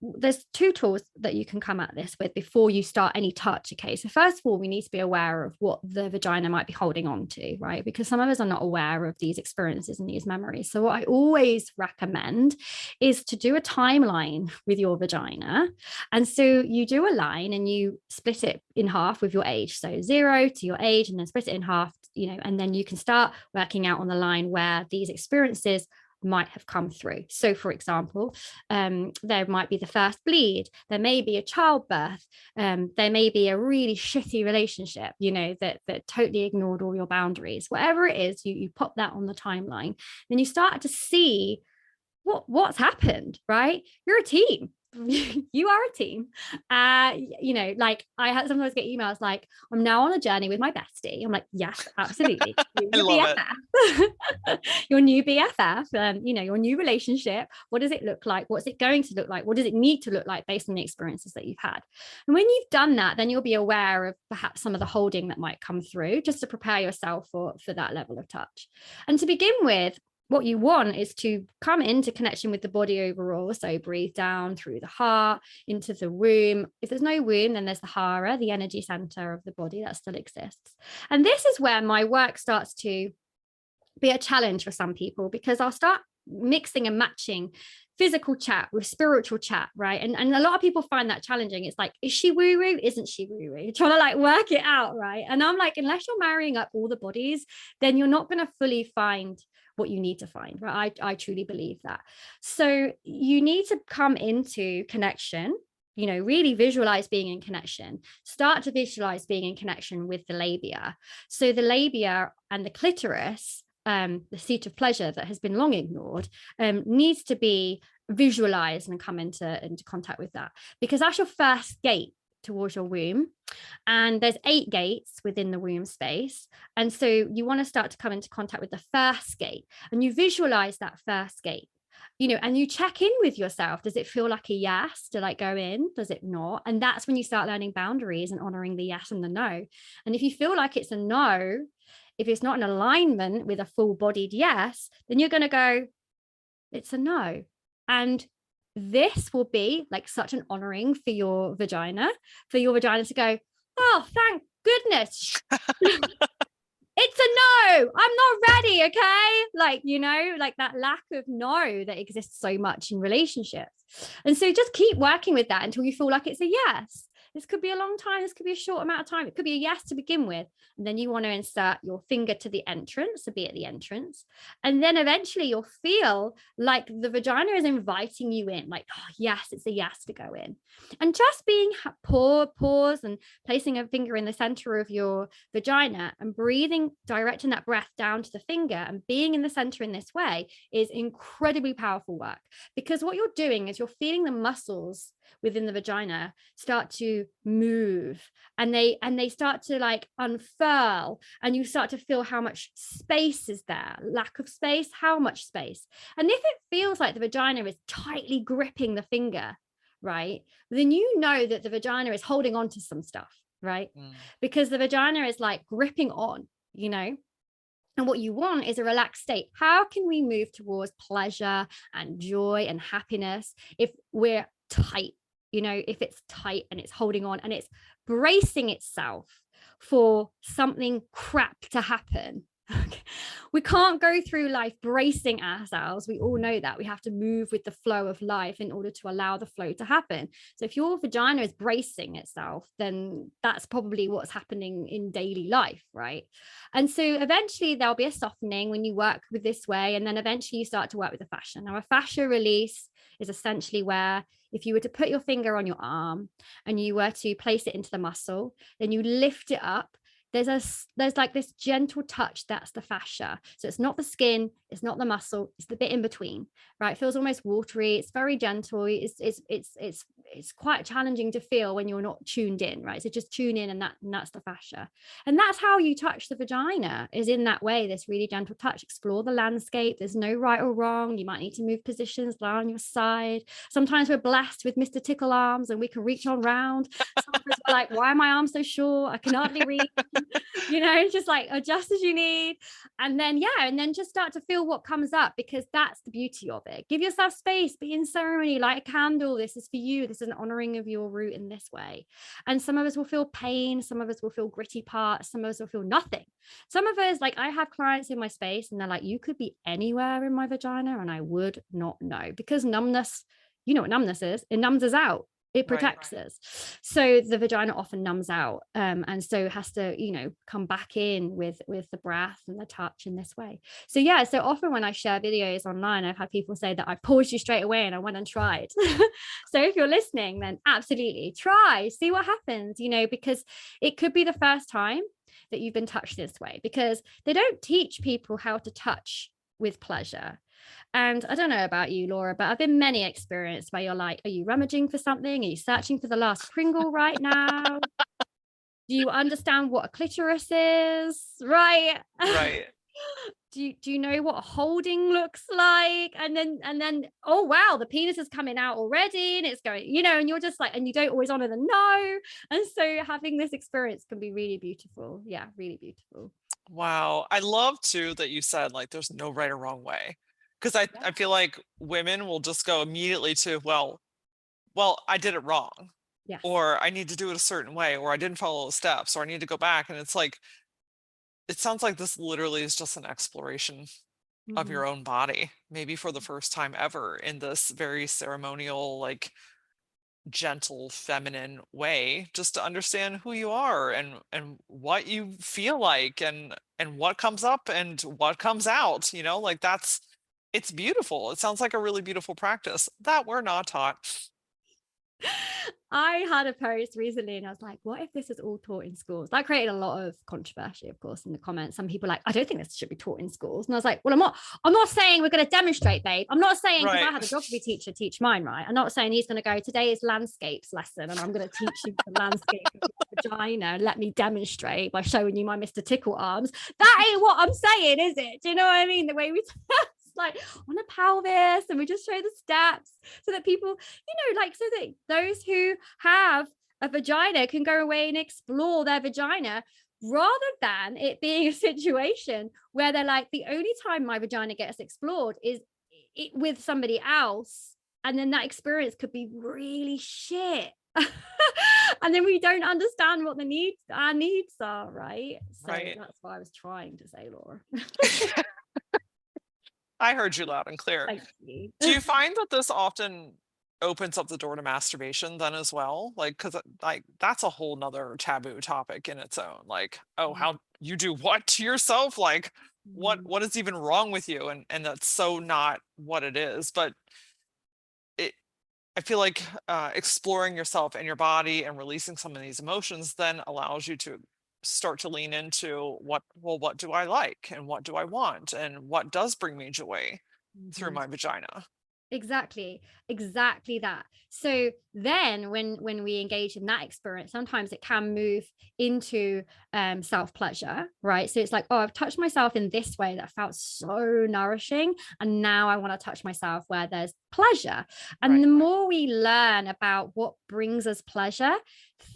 there's two tools that you can come at this with before you start any touch. Okay, so first of all, we need to be aware of what the vagina might be holding on to, right? Because some of us are not aware of these experiences and these memories. So what I always recommend is to do a timeline with your vagina. And so you do a line and you split it in half with your age, so 0 to your age, and then split it in half, and then you can start working out on the line where these experiences might have come through. So for example, there might be the first bleed, there may be a childbirth, there may be a really shitty relationship, that totally ignored all your boundaries. Whatever it is, you pop that on the timeline, then you start to see what's happened, right? You're a team. You are a team. Like I had sometimes get emails like, I'm now on a journey with my bestie. I'm like, yes, absolutely. I Your love it. BFF. Your new BFF, your new relationship. What does it look like? What's it going to look like? What does it need to look like based on the experiences that you've had? And when you've done that, then you'll be aware of perhaps some of the holding that might come through, just to prepare yourself for that level of touch. And to begin with, what you want is to come into connection with the body overall. So breathe down through the heart into the womb. If there's no womb, then there's the hara, the energy center of the body that still exists. And this is where my work starts to be a challenge for some people, because I'll start mixing and matching physical chat with spiritual chat, right? And a lot of people find that challenging. It's like, is she woo-woo? Isn't she woo-woo? Trying to like work it out, right? And I'm like, unless you're marrying up all the bodies, then you're not going to fully find what you need to find, right? I truly believe that. So you need to come into connection, really visualize being in connection. Start to visualize being in connection with the labia. So the labia and the clitoris, the seat of pleasure that has been long ignored, needs to be visualized and come into contact with that, because that's your first gate towards your womb. And there's 8 gates within the womb space. And so you want to start to come into contact with the first gate, and you visualize that first gate, and you check in with yourself. Does it feel like a yes to like go in? Does it not? And that's when you start learning boundaries and honoring the yes and the no. And if you feel like it's a no, if it's not in alignment with a full bodied yes, then you're going to go, it's a no. And this will be like such an honoring for your vagina to go, oh, thank goodness. It's a no, I'm not ready. Okay. Like that lack of no that exists so much in relationships. And so just keep working with that until you feel like it's a yes. This could be a long time. This could be a short amount of time. It could be a yes to begin with. And then you want to insert your finger to the entrance, so be at the entrance. And then eventually you'll feel like the vagina is inviting you in, like, oh, yes, it's a yes to go in. And just being pause and placing a finger in the center of your vagina and breathing, directing that breath down to the finger and being in the center in this way is incredibly powerful work, because what you're doing is you're feeling the muscles within the vagina start to move, and they start to like unfurl, and you start to feel how much space is there, lack of space, how much space. And if it feels like the vagina is tightly gripping the finger, right, then you know that the vagina is holding on to some stuff, right? Because the vagina is like gripping on, and what you want is a relaxed state. How can we move towards pleasure and joy and happiness if we're tight you know, if it's tight and it's holding on and it's bracing itself for something crap to happen. We can't go through life bracing ourselves. We all know that we have to move with the flow of life in order to allow the flow to happen. So if your vagina is bracing itself, then that's probably what's happening in daily life, right? And so eventually there'll be a softening when you work with this way, and then eventually you start to work with the fascia. Now, a fascia release is essentially where if you were to put your finger on your arm and you were to place it into the muscle, then you lift it up. There's like this gentle touch. That's the fascia. So it's not the skin, it's not the muscle, it's the bit in between, right? It feels almost watery. It's very gentle. It's quite challenging to feel when you're not tuned in, right? So just tune in, and that's the fascia. And that's how you touch the vagina, is in that way, this really gentle touch. Explore the landscape. There's no right or wrong. You might need to move positions, lie on your side. Sometimes we're blessed with Mr. Tickle arms and we can reach on round. Some of us are like, why are my arms so short? I can hardly reach. You know, just like adjust as you need. And then just start to feel what comes up, because that's the beauty of it. Give yourself space, be in ceremony, light a candle. This is for you. This is an honoring of your root in this way. And some of us will feel pain, some of us will feel gritty parts, some of us will feel nothing. Some of us, like I have clients in my space and they're like, you could be anywhere in my vagina and I would not know, because numbness, you know what numbness is, it numbs us out. It protects us. So the vagina often numbs out, and so has to, you know, come back in with the breath and the touch in this way. So yeah, so often when I share videos online, I've had people say that I paused you straight away and I went and tried. So if you're listening, then absolutely try, see what happens, you know, because it could be the first time that you've been touched this way, because they don't teach people how to touch with pleasure. And I don't know about you, Laura, but I've been many experienced where you're like, are you rummaging for something? Are you searching for the last Pringle right now? Do you understand what a clitoris is? Right. Right. Do you know what holding looks like? And then, oh wow, the penis is coming out already and it's going, you know, and you're just like, and you don't always honor the no. And so having this experience can be really beautiful. Yeah, really beautiful. Wow. I love too that you said like there's no right or wrong way. Because I feel like women will just go immediately to, well, I did it wrong. Yes. Or I need to do it a certain way, or I didn't follow the steps, or I need to go back. And it's like, it sounds like this literally is just an exploration of your own body, maybe for the first time ever, in this very ceremonial, like gentle, feminine way, just to understand who you are and what you feel like and what comes up and what comes out, you know, like it's beautiful. It sounds like a really beautiful practice that we're not taught. I had a post recently and I was like, what if this is all taught in schools? That created a lot of controversy, of course, in the comments. Some people were like, I don't think this should be taught in schools. And I was like, well, I'm not saying we're going to demonstrate, babe. I'm not saying, because I had a geography teacher teach mine, right? I'm not saying he's going to go, today is landscapes lesson and I'm going to teach you the landscape of your vagina and let me demonstrate by showing you my Mr. Tickle arms. That ain't what I'm saying, is it? Do you know what I mean? The way we like on a pelvis, and we just show the steps so that people, you know, like, so that those who have a vagina can go away and explore their vagina, rather than it being a situation where they're like, the only time my vagina gets explored is with somebody else, and then that experience could be really shit. And then we don't understand what our needs are, right? So that's what I was trying to say, Laura. I heard you loud and clear. Thank you. Do you find that this often opens up the door to masturbation then as well? Like, because like that's a whole nother taboo topic in its own. Like, oh, how you do what to yourself? Like, what is even wrong with you? And that's so not what it is. But I feel like exploring yourself and your body and releasing some of these emotions then allows you to start to lean into what do I like and what do I want and what does bring me joy through my vagina. Exactly that. So then when we engage in that experience, sometimes it can move into self-pleasure, right? So it's like, oh, I've touched myself in this way that felt so nourishing, and now I want to touch myself where there's pleasure. And the more we learn about what brings us pleasure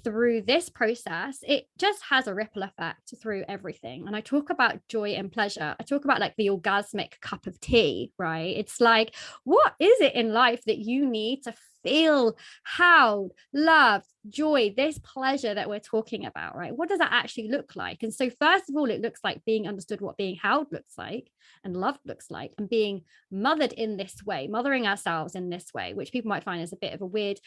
through this process, it just has a ripple effect through everything. And I talk about joy and pleasure. I talk about like the orgasmic cup of tea, right? It's like, what is it in life that you need to feel held, loved, joy, this pleasure that we're talking about, right? What does that actually look like? And so first of all, it looks like being understood what being held looks like and loved looks like, and being mothered in this way, mothering ourselves in this way, which people might find is a bit of a weird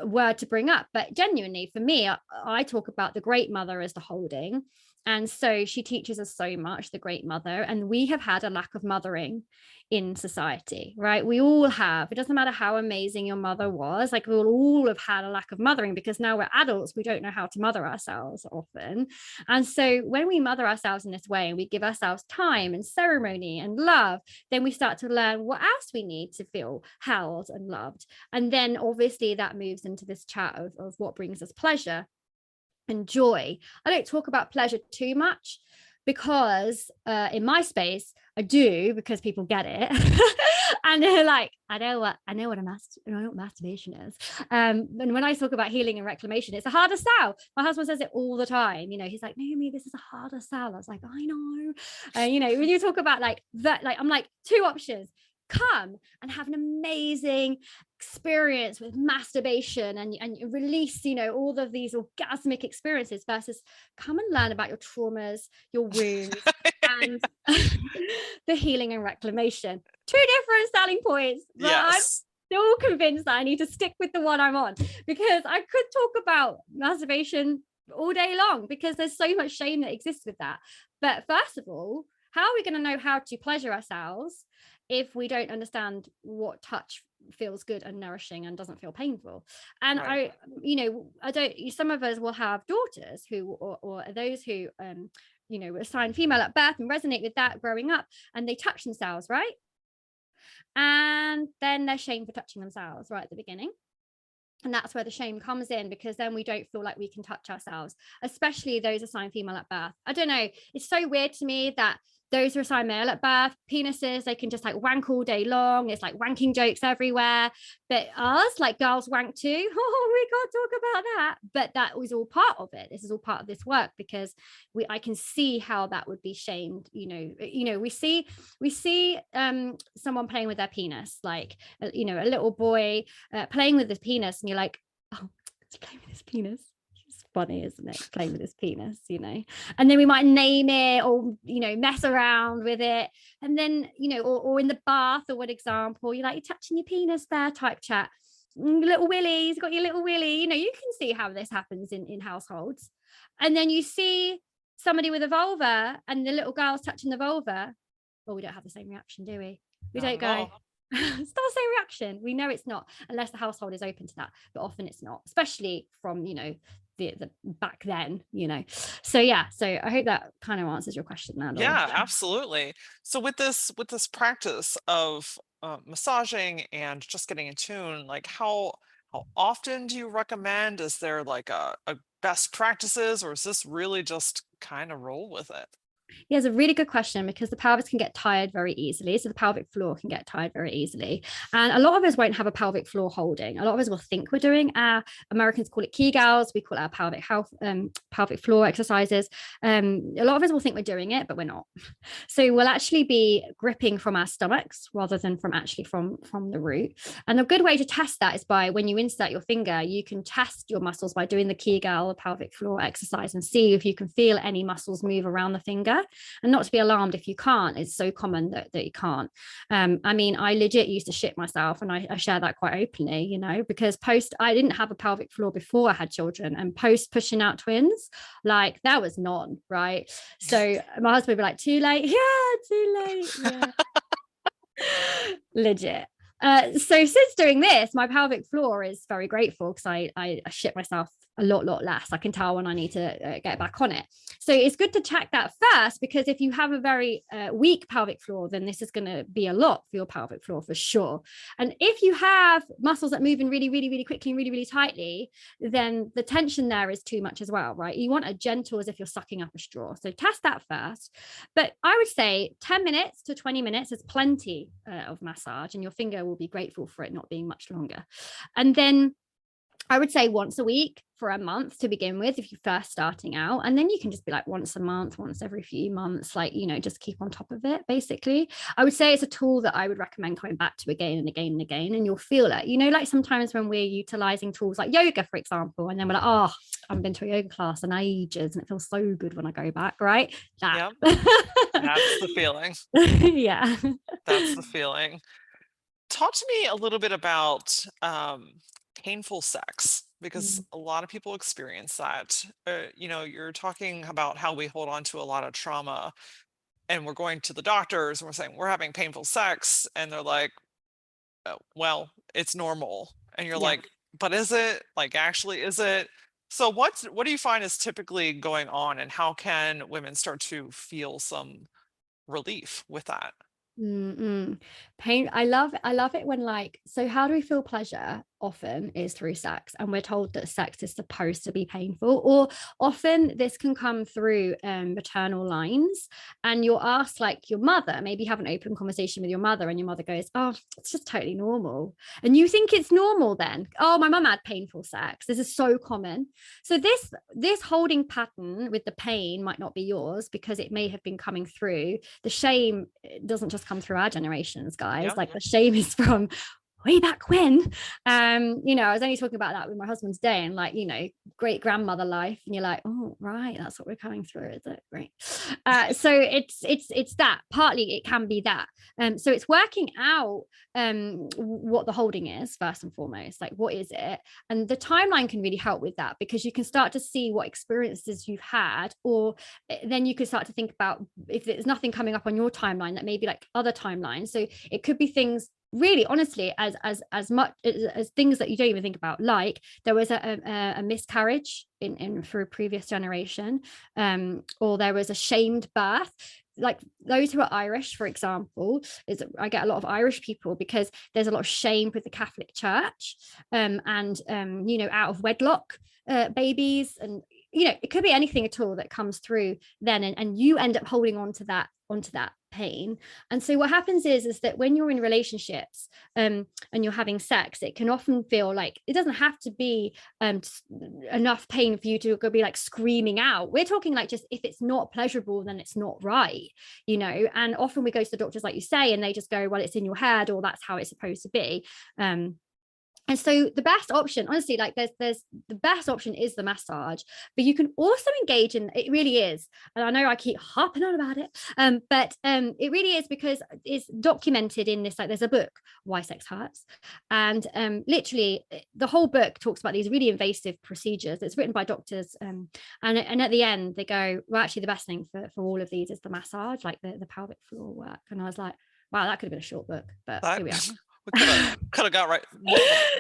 word to bring up. But genuinely for me, I talk about the great mother as the holding. And so she teaches us so much, the great mother. And we have had a lack of mothering in society, right? We all have. It doesn't matter how amazing your mother was, like we'll all have had a lack of mothering, because now we're adults, we don't know how to mother ourselves often. And so when we mother ourselves in this way and we give ourselves time and ceremony and love, then we start to learn what else we need to feel held and loved. And then obviously that moves into this chat of what brings us pleasure and joy. I don't talk about pleasure too much, because in my space I do, because people get it and they're like, I know what masturbation is. And when I talk about healing and reclamation, it's a harder sell. My husband says it all the time. He's like, Naomi, this is a harder sell. I was like, I know. When you talk about like that, like I'm like, two options: come and have an amazing experience with masturbation and release all of these orgasmic experiences, versus come and learn about your traumas, your wounds, and the healing and reclamation. Two different selling points, but Yes. I'm still convinced that I need to stick with the one I'm on, because I could talk about masturbation all day long, because there's so much shame that exists with that. But first of all, how are we going to know how to pleasure ourselves if we don't understand what touch feels good and nourishing and doesn't feel painful? And Right. I don't, some of us will have daughters who, or those who, were assigned female at birth and resonate with that growing up, and they touch themselves, right? And then they're shamed for touching themselves right at the beginning. And that's where the shame comes in, because then we don't feel like we can touch ourselves, especially those assigned female at birth. I don't know. It's so weird to me that those who are assigned male at birth, penises, they can just like wank all day long. It's like wanking jokes everywhere. But us, like girls wank too. Oh, we can't talk about that. But that was all part of it. This is all part of this work, because I can see how that would be shamed. We see someone playing with their penis, like a little boy playing with his penis, and you're like, oh, he's playing with his penis. It's funny, isn't it? Playing with his penis, and then we might name it, or mess around with it, and then or in the bath, or one example, you're like, you're touching your penis there type chat. Little willy, you've got your little willy. You can see how this happens in households. And then you see somebody with a vulva, and the little girl's touching the vulva. Well, we don't have the same reaction, do we? We don't go, it's not the same reaction. We know it's not, unless the household is open to that, but often it's not, especially from the back then. So I hope that kind of answers your question now, Laura. Yeah, absolutely. So with this practice of massaging and just getting in tune, like how often do you recommend? Is there like a best practices, or is this really just kind of roll with it? Yeah, it's a really good question, because the pelvis can get tired very easily. So the pelvic floor can get tired very easily. And a lot of us won't have a pelvic floor holding. A lot of us will think we're doing our, Americans call it Kegels. We call it our pelvic floor exercises. A lot of us will think we're doing it, but we're not. So we'll actually be gripping from our stomachs rather than from the root. And a good way to test that is by, when you insert your finger, you can test your muscles by doing the Kegel, the pelvic floor exercise, and see if you can feel any muscles move around the finger. And not to be alarmed if you can't. It's so common that you can't. I legit used to shit myself, and I share that quite openly, because I didn't have a pelvic floor before I had children, and post pushing out twins, like that was none, right? So my husband would be like, too late. Yeah, too late. Yeah. Legit. So since doing this, my pelvic floor is very grateful, because I shit myself a lot less. I can tell when I need to get back on it. So it's good to check that first, because if you have a very weak pelvic floor, then this is going to be a lot for your pelvic floor for sure. And if you have muscles that move in really, really, really quickly and really, really tightly, then the tension there is too much as well, right? You want a gentle, as if you're sucking up a straw. So test that first. But I would say 10 minutes to 20 minutes is plenty of massage, and your finger will be grateful for it not being much longer. And then I would say once a week, for a month to begin with if you're first starting out, and then you can just be like once a month, once every few months, like, you know, just keep on top of it. Basically, I would say it's a tool that I would recommend coming back to again and again and again, and you'll feel it. You know, like sometimes when we're utilizing tools like yoga, for example, and then we're like, oh, I haven't been to a yoga class in ages and it feels so good when I go back, right? That. Yep. That's the feeling. Yeah. That's the feeling. Talk to me a little bit about painful sex, because Mm. a lot of people experience that. You know, you're talking about how we hold on to a lot of trauma, and we're going to the doctors and we're saying we're having painful sex, and they're like, "Oh, well, it's normal." And you're Yeah. like, but is it? Like, actually, is it? So what do you find is typically going on, and how can women start to feel some relief with that? Mm-mm. Pain. I love it when, like, so how do we feel pleasure? Often is through sex, and we're told that sex is supposed to be painful, or often this can come through maternal lines, and you're asked, like, your mother, maybe have an open conversation with your mother, and your mother goes, oh, it's just totally normal, and you think it's normal. Then, oh, my mum had painful sex. This is so common. So this holding pattern with the pain might not be yours, because it may have been coming through the shame. It doesn't just come through our generations, guys. Yeah. Like, the shame is from way back when. You know, I was only talking about that with my husband's day, and, like, you know, great grandmother life, and you're like, oh, right, that's what we're coming through, is it? Great. So it's that partly, it can be that. So it's working out what the holding is first and foremost, like, what is it? And the timeline can really help with that, because you can start to see what experiences you've had, or then you can start to think about if there's nothing coming up on your timeline, that maybe like other timelines. So it could be things, really, honestly, as much as things that you don't even think about, like there was a miscarriage in for a previous generation, or there was a shamed birth. Like, those who are Irish, for example, I get a lot of Irish people, because there's a lot of shame with the Catholic Church, and you know, out of wedlock babies, and you know, it could be anything at all that comes through then, and you end up holding on to that pain. And so what happens is that when you're in relationships, and you're having sex, it can often feel like it doesn't have to be enough pain for you to go be like screaming out. We're talking like, just if it's not pleasurable, then it's not right, you know. And often we go to the doctors, like you say, and they just go, well, it's in your head, or that's how it's supposed to be. And so the best option, honestly, like there's the best option is the massage, but you can also engage in, it really is, and I know I keep harping on about it, but it really is, because it's documented in this, like, there's a book, Why Sex Hurts, and literally the whole book talks about these really invasive procedures. It's written by doctors, and at the end they go, well, actually the best thing for all of these is the massage, like the pelvic floor work. And I was like, wow, that could have been a short book, but That here we are. we could have got right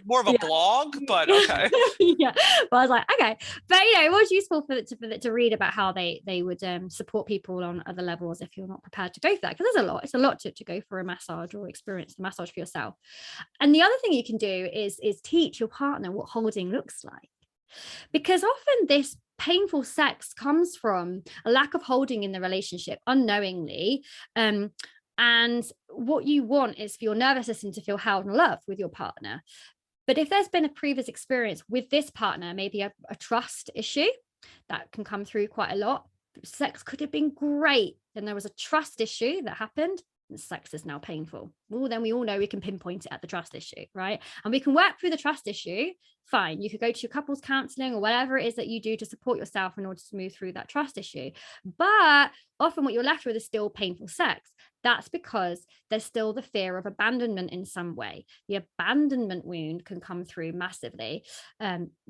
more of a Yeah. blog, but okay. Yeah, but I was like, okay. But you know, it was useful for it to read about how they would support people on other levels if you're not prepared to go for that, because it's a lot to go for a massage or experience the massage for yourself. And the other thing you can do is teach your partner what holding looks like, because often this painful sex comes from a lack of holding in the relationship unknowingly. And what you want is for your nervous system to feel held and loved with your partner. But if there's been a previous experience with this partner, maybe a trust issue that can come through quite a lot. Sex could have been great, then there was a trust issue that happened, and sex is now painful. Well, then we all know we can pinpoint it at the trust issue, right? And we can work through the trust issue. Fine, you could go to your couples counseling or whatever it is that you do to support yourself in order to move through that trust issue. But often what you're left with is still painful sex. That's because there's still the fear of abandonment in some way. The abandonment wound can come through massively.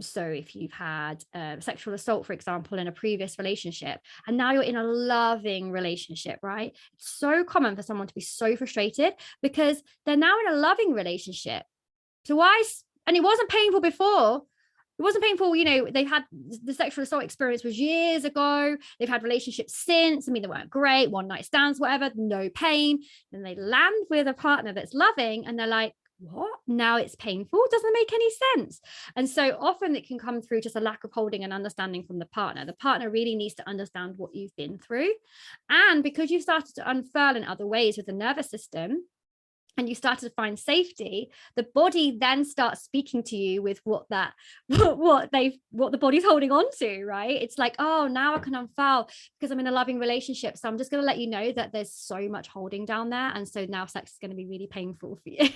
So if you've had sexual assault, for example, in a previous relationship, and now you're in a loving relationship, right? It's so common for someone to be so frustrated because they're now in a loving relationship. So and it wasn't painful before. It wasn't painful, you know, they've had the sexual assault experience was years ago. They've had relationships since. I mean, they weren't great, one night stands, whatever, no pain. Then they land with a partner that's loving and they're like, what? Now it's painful? Doesn't make any sense. And so often it can come through just a lack of holding and understanding from the partner. The partner really needs to understand what you've been through. And because you've started to unfurl in other ways with the nervous system, and you started to find safety, the body then starts speaking to you with what the body's holding on to, right? It's like, oh, now I can unfurl because I'm in a loving relationship. So I'm just going to let you know that there's so much holding down there. And so now sex is going to be really painful for you.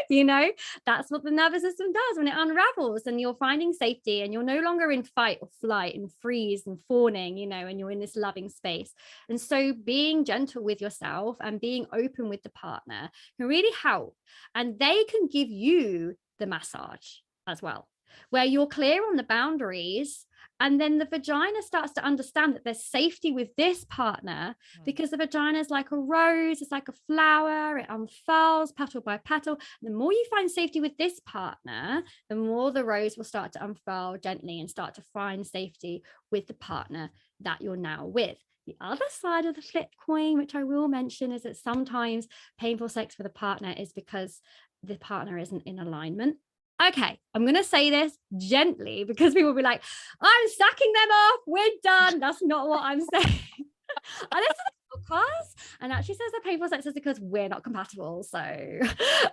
You know, that's what the nervous system does when it unravels, and you're finding safety and you're no longer in fight or flight and freeze and fawning, you know, and you're in this loving space. And so being gentle with yourself and being open with the partner can really help. And they can give you the massage as well, where you're clear on the boundaries. And then the vagina starts to understand that there's safety with this partner, because the vagina is like a rose, it's like a flower, it unfurls petal by petal. The more you find safety with this partner, the more the rose will start to unfurl gently and start to find safety with the partner that you're now with. The other side of the flip coin, which I will mention, is that sometimes painful sex with a partner is because the partner isn't in alignment. Okay, I'm going to say this gently because people will be like, I'm sacking them off. We're done. That's not what I'm saying. I listen to podcasts and actually says that painful sex is because we're not compatible. So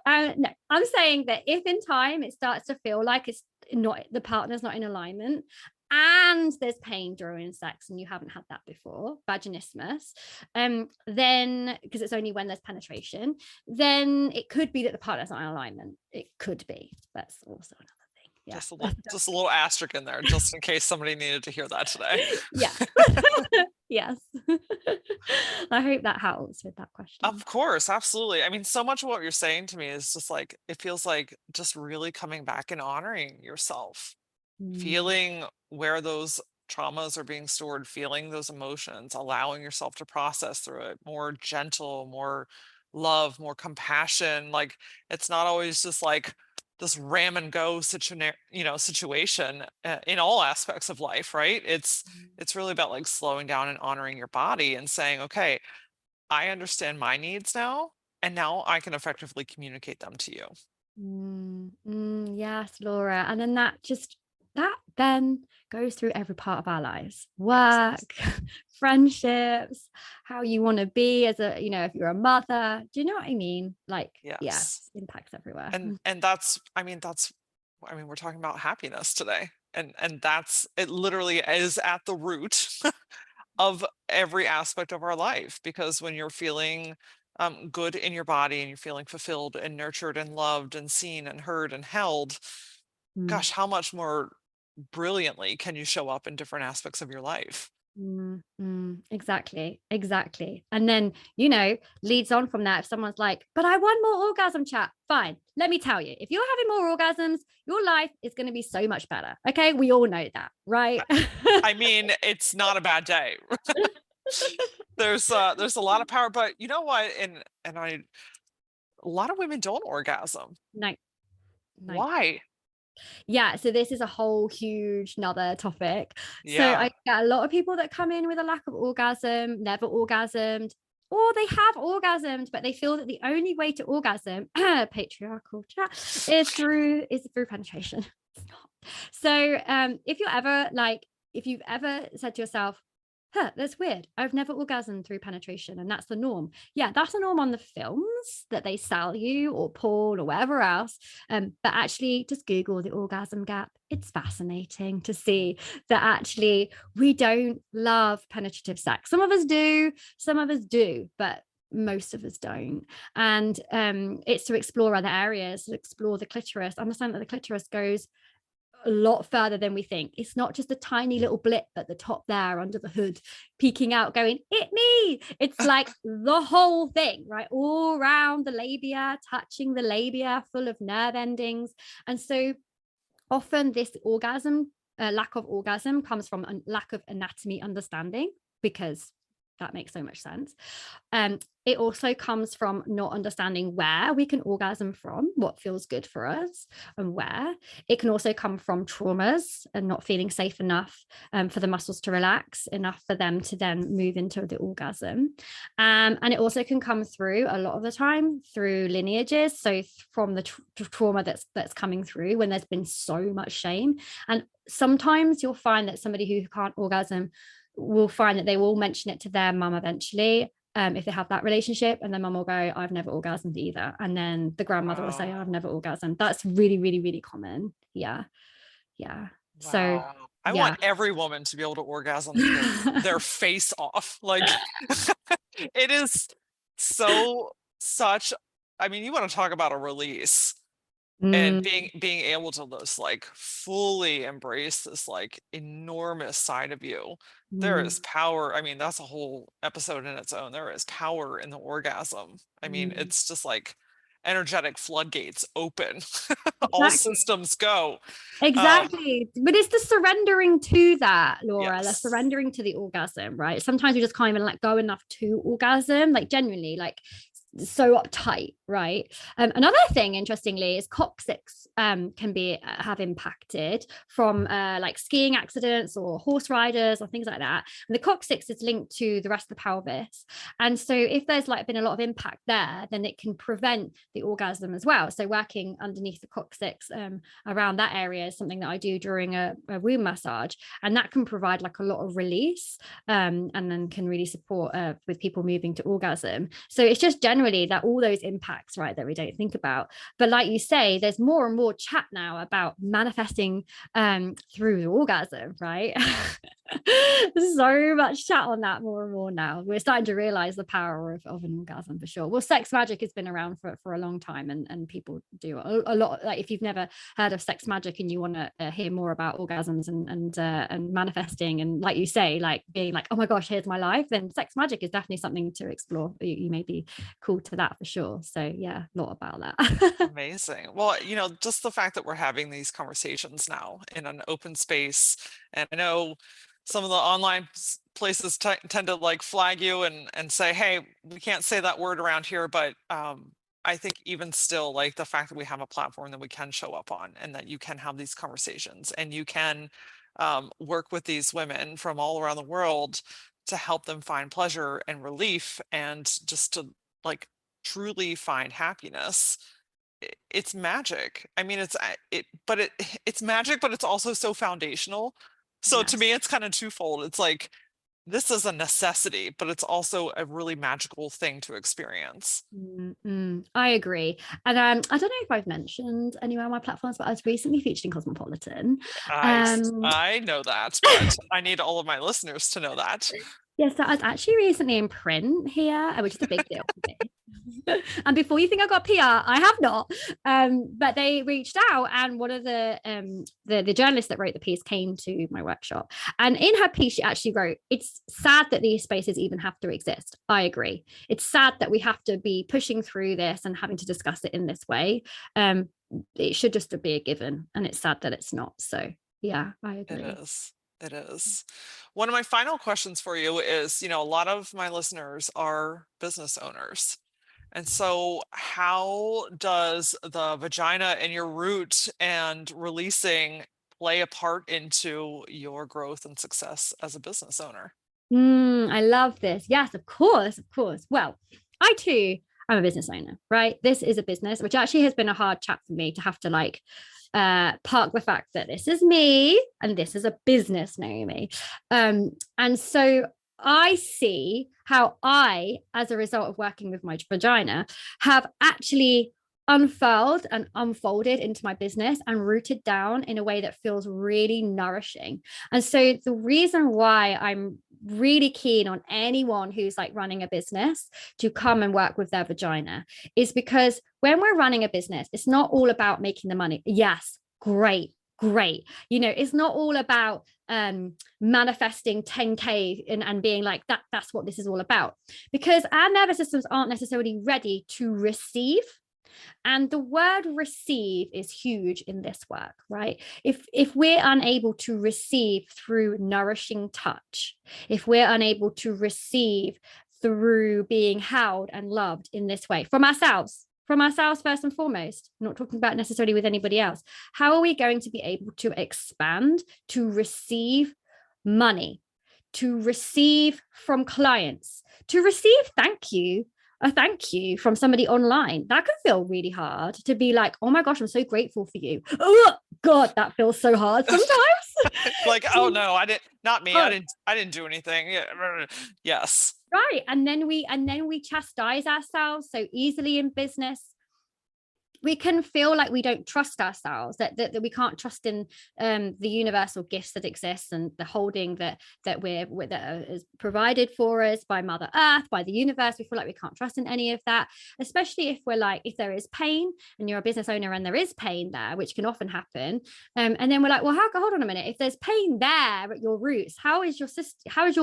no, I'm saying that if in time it starts to feel like it's not, the partner's not in alignment, and there's pain during sex and you haven't had that before, vaginismus, then, because it's only when there's penetration, then it could be that the partner's not in alignment. It could be. That's also another thing. Yeah. Just a little asterisk in there, just in case somebody needed to hear that today. Yeah. Yes. I hope that helps with that question. Of course, absolutely. I mean, so much of what you're saying to me is just like, it feels like just really coming back and honoring yourself, feeling where those traumas are being stored, feeling those emotions, allowing yourself to process through it, more gentle, more love, more compassion. Like, it's not always just like this ram and go situation in all aspects of life, right? It's really about like slowing down and honoring your body and saying, okay, I understand my needs now, and now I can effectively communicate them to you. Yes, Laura. And then that then goes through every part of our lives: Yes. work, friendships, how you want to be as a, you know, if you're a mother. Do you know what I mean? Like, Yes. yes, impacts everywhere. And that's, we're talking about happiness today. And that's, it literally is at the root of every aspect of our life, because when you're feeling good in your body and you're feeling fulfilled and nurtured and loved and seen and heard and held, Mm. gosh, how much more brilliantly can you show up in different aspects of your life? Exactly. And then, you know, leads on from that. If someone's like, but I want more orgasm, chat, fine. Let me tell you, if you're having more orgasms, your life is going to be so much better. Okay. We all know that, right? I mean, it's not a bad day. There's a lot of power, but you know what? A lot of women don't orgasm. No. Why? Yeah, so this is a whole huge another topic. So Yeah. I get a lot of people that come in with a lack of orgasm, never orgasmed, or they have orgasmed, but they feel that the only way to orgasm, patriarchal chat, is through penetration. It's not. So if you've ever said to yourself, that's weird, I've never orgasmed through penetration, and that's the norm. Yeah, that's the norm on the films that they sell you, or porn, or whatever else. But actually, just Google the orgasm gap. It's fascinating to see that actually we don't love penetrative sex. Some of us do, but most of us don't. And it's to explore other areas, to explore the clitoris, understand that the clitoris goes a lot further than we think. It's not just a tiny little blip at the top there under the hood, peeking out, going, "Hit me." It's like the whole thing, right? All around the labia, touching the labia, full of nerve endings. And so often this lack of orgasm comes from a lack of anatomy understanding, because that makes so much sense. It also comes from not understanding where we can orgasm from, what feels good for us, and where. It can also come from traumas and not feeling safe enough for the muscles to relax enough for them to then move into the orgasm. And it also can come through, a lot of the time, through lineages. So from the trauma that's coming through when there's been so much shame. And sometimes you'll find that somebody who can't orgasm will find that they will mention it to their mum eventually. if they have that relationship, and then mum will go, I've never orgasmed either, and then the grandmother will say, I've never orgasmed. That's really, really, really common. Yeah. So Wow. I yeah. want every woman to be able to orgasm their face off. Like it is such, I mean, you want to talk about a release. And Mm, being able to just like fully embrace this like enormous side of you. There mm, is power. I mean, that's a whole episode in its own. There is power in the orgasm. I mean, mm. it's just like energetic floodgates open. All Exactly. systems go. Um, Exactly. But it's the surrendering to that, Laura, the yes. surrendering to the orgasm, right? Sometimes we just can't even let go enough to orgasm, like genuinely, like so uptight, right? Another thing, interestingly, is coccyx can be have impacted from like skiing accidents or horse riders or things like that. And the coccyx is linked to the rest of the pelvis, and so if there's like been a lot of impact there, then it can prevent the orgasm as well. So working underneath the coccyx around that area is something that I do during a womb massage, and that can provide like a lot of release, and then can really support with people moving to orgasm. So it's just generally that all those impacts, right, that we don't think about. But like you say, there's more and more chat now about manifesting through the orgasm, right? There's so much chat on that more and more now. We're starting to realize the power of an orgasm for sure. Well, sex magic has been around for a long time, and people do a lot. Like if you've never heard of sex magic and you want to hear more about orgasms and manifesting, and like you say, like being like, oh my gosh, here's my life, then sex magic is definitely something to explore. You may be cool to that for sure. So yeah, a lot about that. Amazing. Well, just the fact that we're having these conversations now in an open space, and I know some of the online places tend to like flag you and say, hey, we can't say that word around here, but I think even still, like the fact that we have a platform that we can show up on, and that you can have these conversations, and you can work with these women from all around the world to help them find pleasure and relief, and just to like truly find happiness. It's magic. I mean, it's magic, but it's also so foundational. So to me, Yes. it's kind of twofold. It's like this is a necessity, but it's also a really magical thing to experience. I agree. And I don't know if I've mentioned anywhere on my platforms, but I was recently featured in Cosmopolitan. I Um, I know that, but I need all of my listeners to know that. Yes, so I was actually recently in print here, which is a big deal for me. And before you think I got PR, I have not. But they reached out, and one of the journalists that wrote the piece came to my workshop. And in her piece, she actually wrote, "It's sad that these spaces even have to exist." I agree. It's sad that we have to be pushing through this and having to discuss it in this way. It should just be a given, and it's sad that it's not. So yeah, I It agree. is. It is. One of my final questions for you is, a lot of my listeners are business owners. And so how does the vagina and your root and releasing play a part into your growth and success as a business owner? I love this. Yes, of course, of course. Well, I too am a business owner, right? This is a business, which actually has been a hard chat for me to have to like park the fact that this is me and this is a business, Naomi. And so I see how I, as a result of working with my vagina, have actually unfurled and unfolded into my business and rooted down in a way that feels really nourishing. And so the reason why I'm really keen on anyone who's like running a business to come and work with their vagina is because when we're running a business, it's not all about making the money. Yes, great. It's not all about manifesting 10k and being like that's what this is all about, because our nervous systems aren't necessarily ready to receive. And the word receive is huge in this work, right? If we're unable to receive through nourishing touch, if we're unable to receive through being held and loved in this way from ourselves first and foremost, I'm not talking about necessarily with anybody else, how are we going to be able to expand, to receive money, to receive from clients, to receive a thank you from somebody online? That can feel really hard to be like, oh my gosh, I'm so grateful for you. Oh God, that feels so hard sometimes. Like, oh no, I didn't, not me. Oh, I didn't do anything. Yeah. Yes. Right. And then we chastise ourselves so easily in business. We can feel like we don't trust ourselves, that we can't trust in the universal gifts that exist, and the holding that is provided for us by Mother Earth, by the universe. We feel like we can't trust in any of that, especially if there is pain and you're a business owner and there is pain there, which can often happen. And then we're like, well, hold on a minute, if there's pain there at your roots, how is your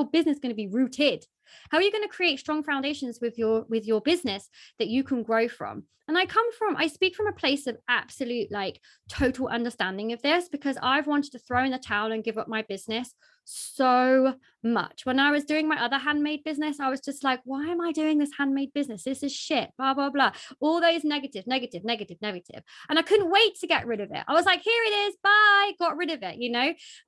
business going to be rooted? How are you going to create strong foundations with your business that you can grow from? And I speak from a place of absolute, like, total understanding of this, because I've wanted to throw in the towel and give up my business so much. When I was doing my other handmade business, I was just like, why am I doing this handmade business? This is shit, blah, blah, blah. All those negative. And I couldn't wait to get rid of it. I was like, here it is. Bye. Got rid of it,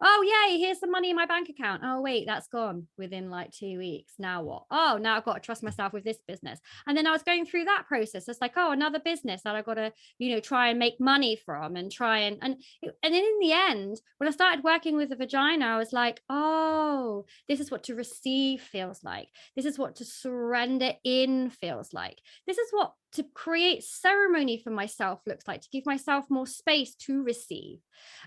Oh, yay. Here's some money in my bank account. Oh, wait, that's gone within like 2 weeks. Now what? Oh, now I've got to trust myself with this business. And then I was going through that process. It's like, oh, another business that I've got to, try and make money from, and try and then in the end, when I started working with the vagina, I was like, oh, this is what to receive feels like. This is what to surrender in feels like. This is what to create ceremony for myself looks like, to give myself more space to receive.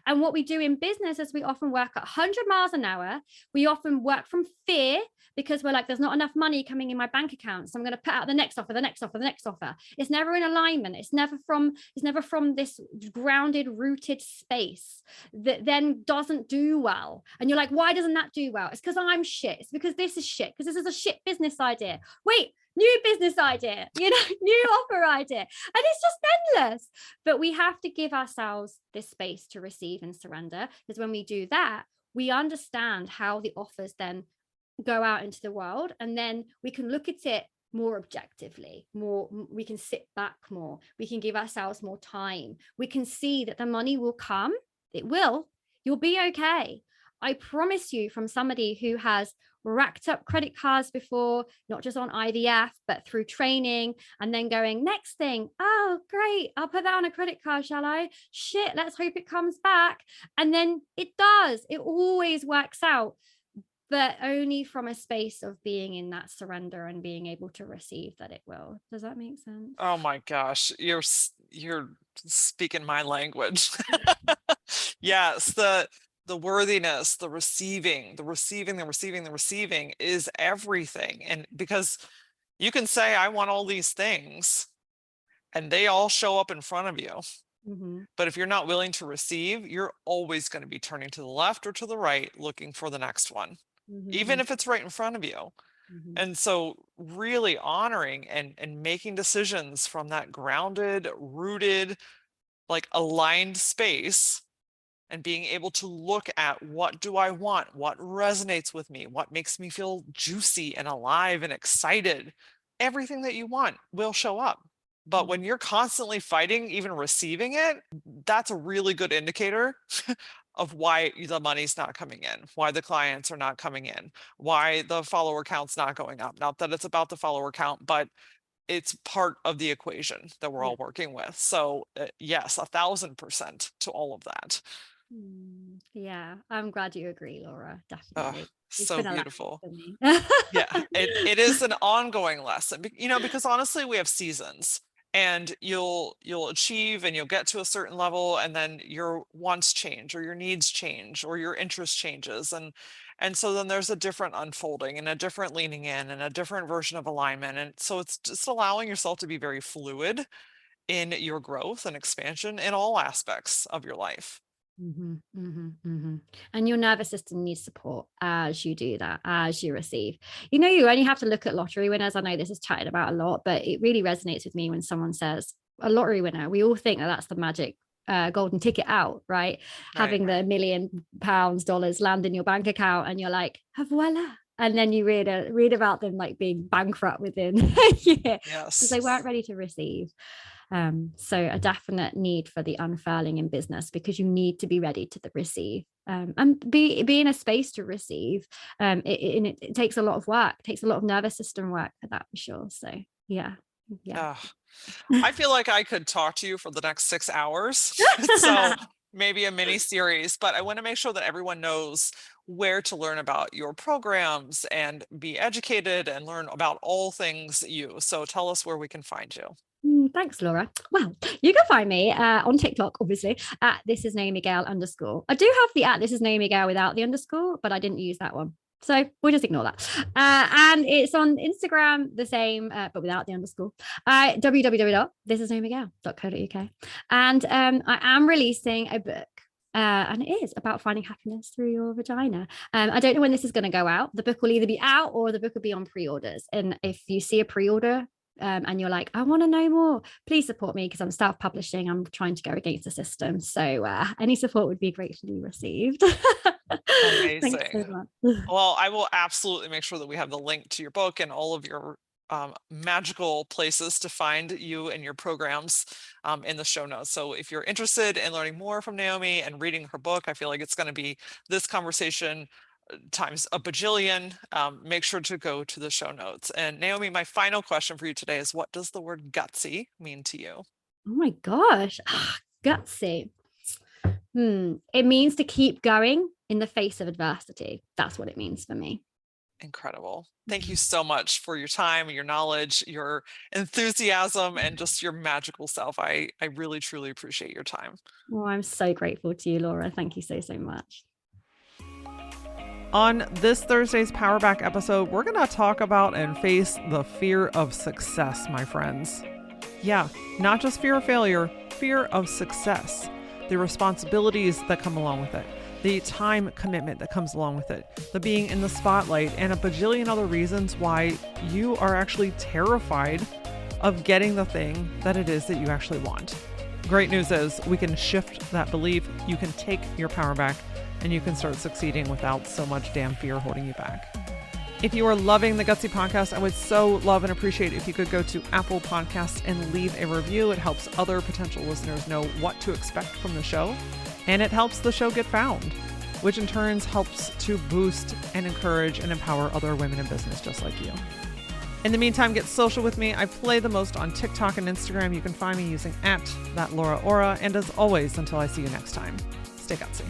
And what we do in business is we often work at 100 miles an hour. We often work from fear, because we're like, there's not enough money coming in my bank account, so I'm going to put out the next offer, the next offer, the next offer. It's never in alignment. It's never from this grounded, rooted space that then doesn't do well. And you're like, why doesn't that do well? It's because I'm shit. It's because this is shit. Because this is a shit business idea. Wait, new business idea, new offer idea. And it's just endless. But we have to give ourselves this space to receive and surrender, because when we do that, we understand how the offers then go out into the world, and then we can look at it more objectively, we can sit back more, we can give ourselves more time, we can see that the money will come. It will. You'll be okay. I promise you, from somebody who has racked up credit cards before, not just on IVF, but through training, and then going, next thing, oh, great, I'll put that on a credit card, shall I? Shit, let's hope it comes back. And then it does. It always works out, but only from a space of being in that surrender and being able to receive that it will. Does that make sense? Oh my gosh, you're speaking my language. Yes, the worthiness, the receiving is everything. And because you can say, I want all these things, and they all show up in front of you. Mm-hmm. But if you're not willing to receive, you're always going to be turning to the left or to the right, looking for the next one, Mm-hmm. even if it's right in front of you. Mm-hmm. And so really honoring and making decisions from that grounded, rooted, like aligned space, and being able to look at, what do I want? What resonates with me? What makes me feel juicy and alive and excited? Everything that you want will show up. But when you're constantly fighting, even receiving it, that's a really good indicator of why the money's not coming in, why the clients are not coming in, why the follower count's not going up. Not that it's about the follower count, but it's part of the equation that we're all working with. So yes, 1,000% to all of that. Yeah, I'm glad you agree, Laura. Definitely. It's So been a beautiful. lesson for me. Yeah, it is an ongoing lesson, because honestly, we have seasons, and you'll achieve and you'll get to a certain level, and then your wants change, or your needs change, or your interest changes. And so then there's a different unfolding and a different leaning in and a different version of alignment. And so it's just allowing yourself to be very fluid in your growth and expansion in all aspects of your life. And your nervous system needs support as you do that, as you receive. You only have to look at lottery winners. I know this is chatted about a lot, but it really resonates with me when someone says a lottery winner. We all think that that's the magic golden ticket out, right? Having the £1 million, dollars land in your bank account, and you're like, voila. And then you read about them like being bankrupt within a year because they weren't ready to receive. So a definite need for the unfurling in business, because you need to be ready to receive, and be in a space to receive. It takes a lot of work, takes a lot of nervous system work for that, for sure. So yeah. I feel like I could talk to you for the next 6 hours. So maybe a mini series, but I want to make sure that everyone knows where to learn about your programs and be educated and learn about all things you. So tell us where we can find you. Thanks, Laura. Well, you can find me on TikTok, obviously, at this is Naomi Gale _ I do have the at this is Naomi Gale without the underscore, but I didn't use that one. So we'll just ignore that. And it's on Instagram, the same, but without the underscore. www.thisisnomigale.co.uk. And I am releasing a book. And it is about finding happiness through your vagina. I don't know when this is going to go out. The book will either be out or the book will be on pre-orders. And if you see a pre-order and you're like, I want to know more, please support me because I'm self-publishing. I'm trying to go against the system. So any support would be gratefully received. Amazing. Thanks so much. Well, I will absolutely make sure that we have the link to your book and all of your magical places to find you and your programs in the show notes. So if you're interested in learning more from Naomi and reading her book, I feel like it's going to be this conversation times a bajillion. Make sure to go to the show notes. And Naomi, my final question for you today is, what does the word gutsy mean to you? Oh my gosh, gutsy. It means to keep going in the face of adversity. That's what it means for me. Incredible. Thank you so much for your time, your knowledge, your enthusiasm, and just your magical self. I really, truly appreciate your time. Oh, I'm so grateful to you, Laura. Thank you so, so much. On this Thursday's Power Back episode, we're going to talk about and face the fear of success, my friends. Yeah, not just fear of failure, fear of success. The responsibilities that come along with it, the time commitment that comes along with it, the being in the spotlight, and a bajillion other reasons why you are actually terrified of getting the thing that it is that you actually want. Great news is we can shift that belief. You can take your power back and you can start succeeding without so much damn fear holding you back. If you are loving the Gutsy Podcast, I would so love and appreciate if you could go to Apple Podcasts and leave a review. It helps other potential listeners know what to expect from the show, and it helps the show get found, which in turn helps to boost and encourage and empower other women in business just like you. In the meantime, get social with me. I play the most on TikTok and Instagram. You can find me using @thatlauraora. And as always, until I see you next time, stay gutsy.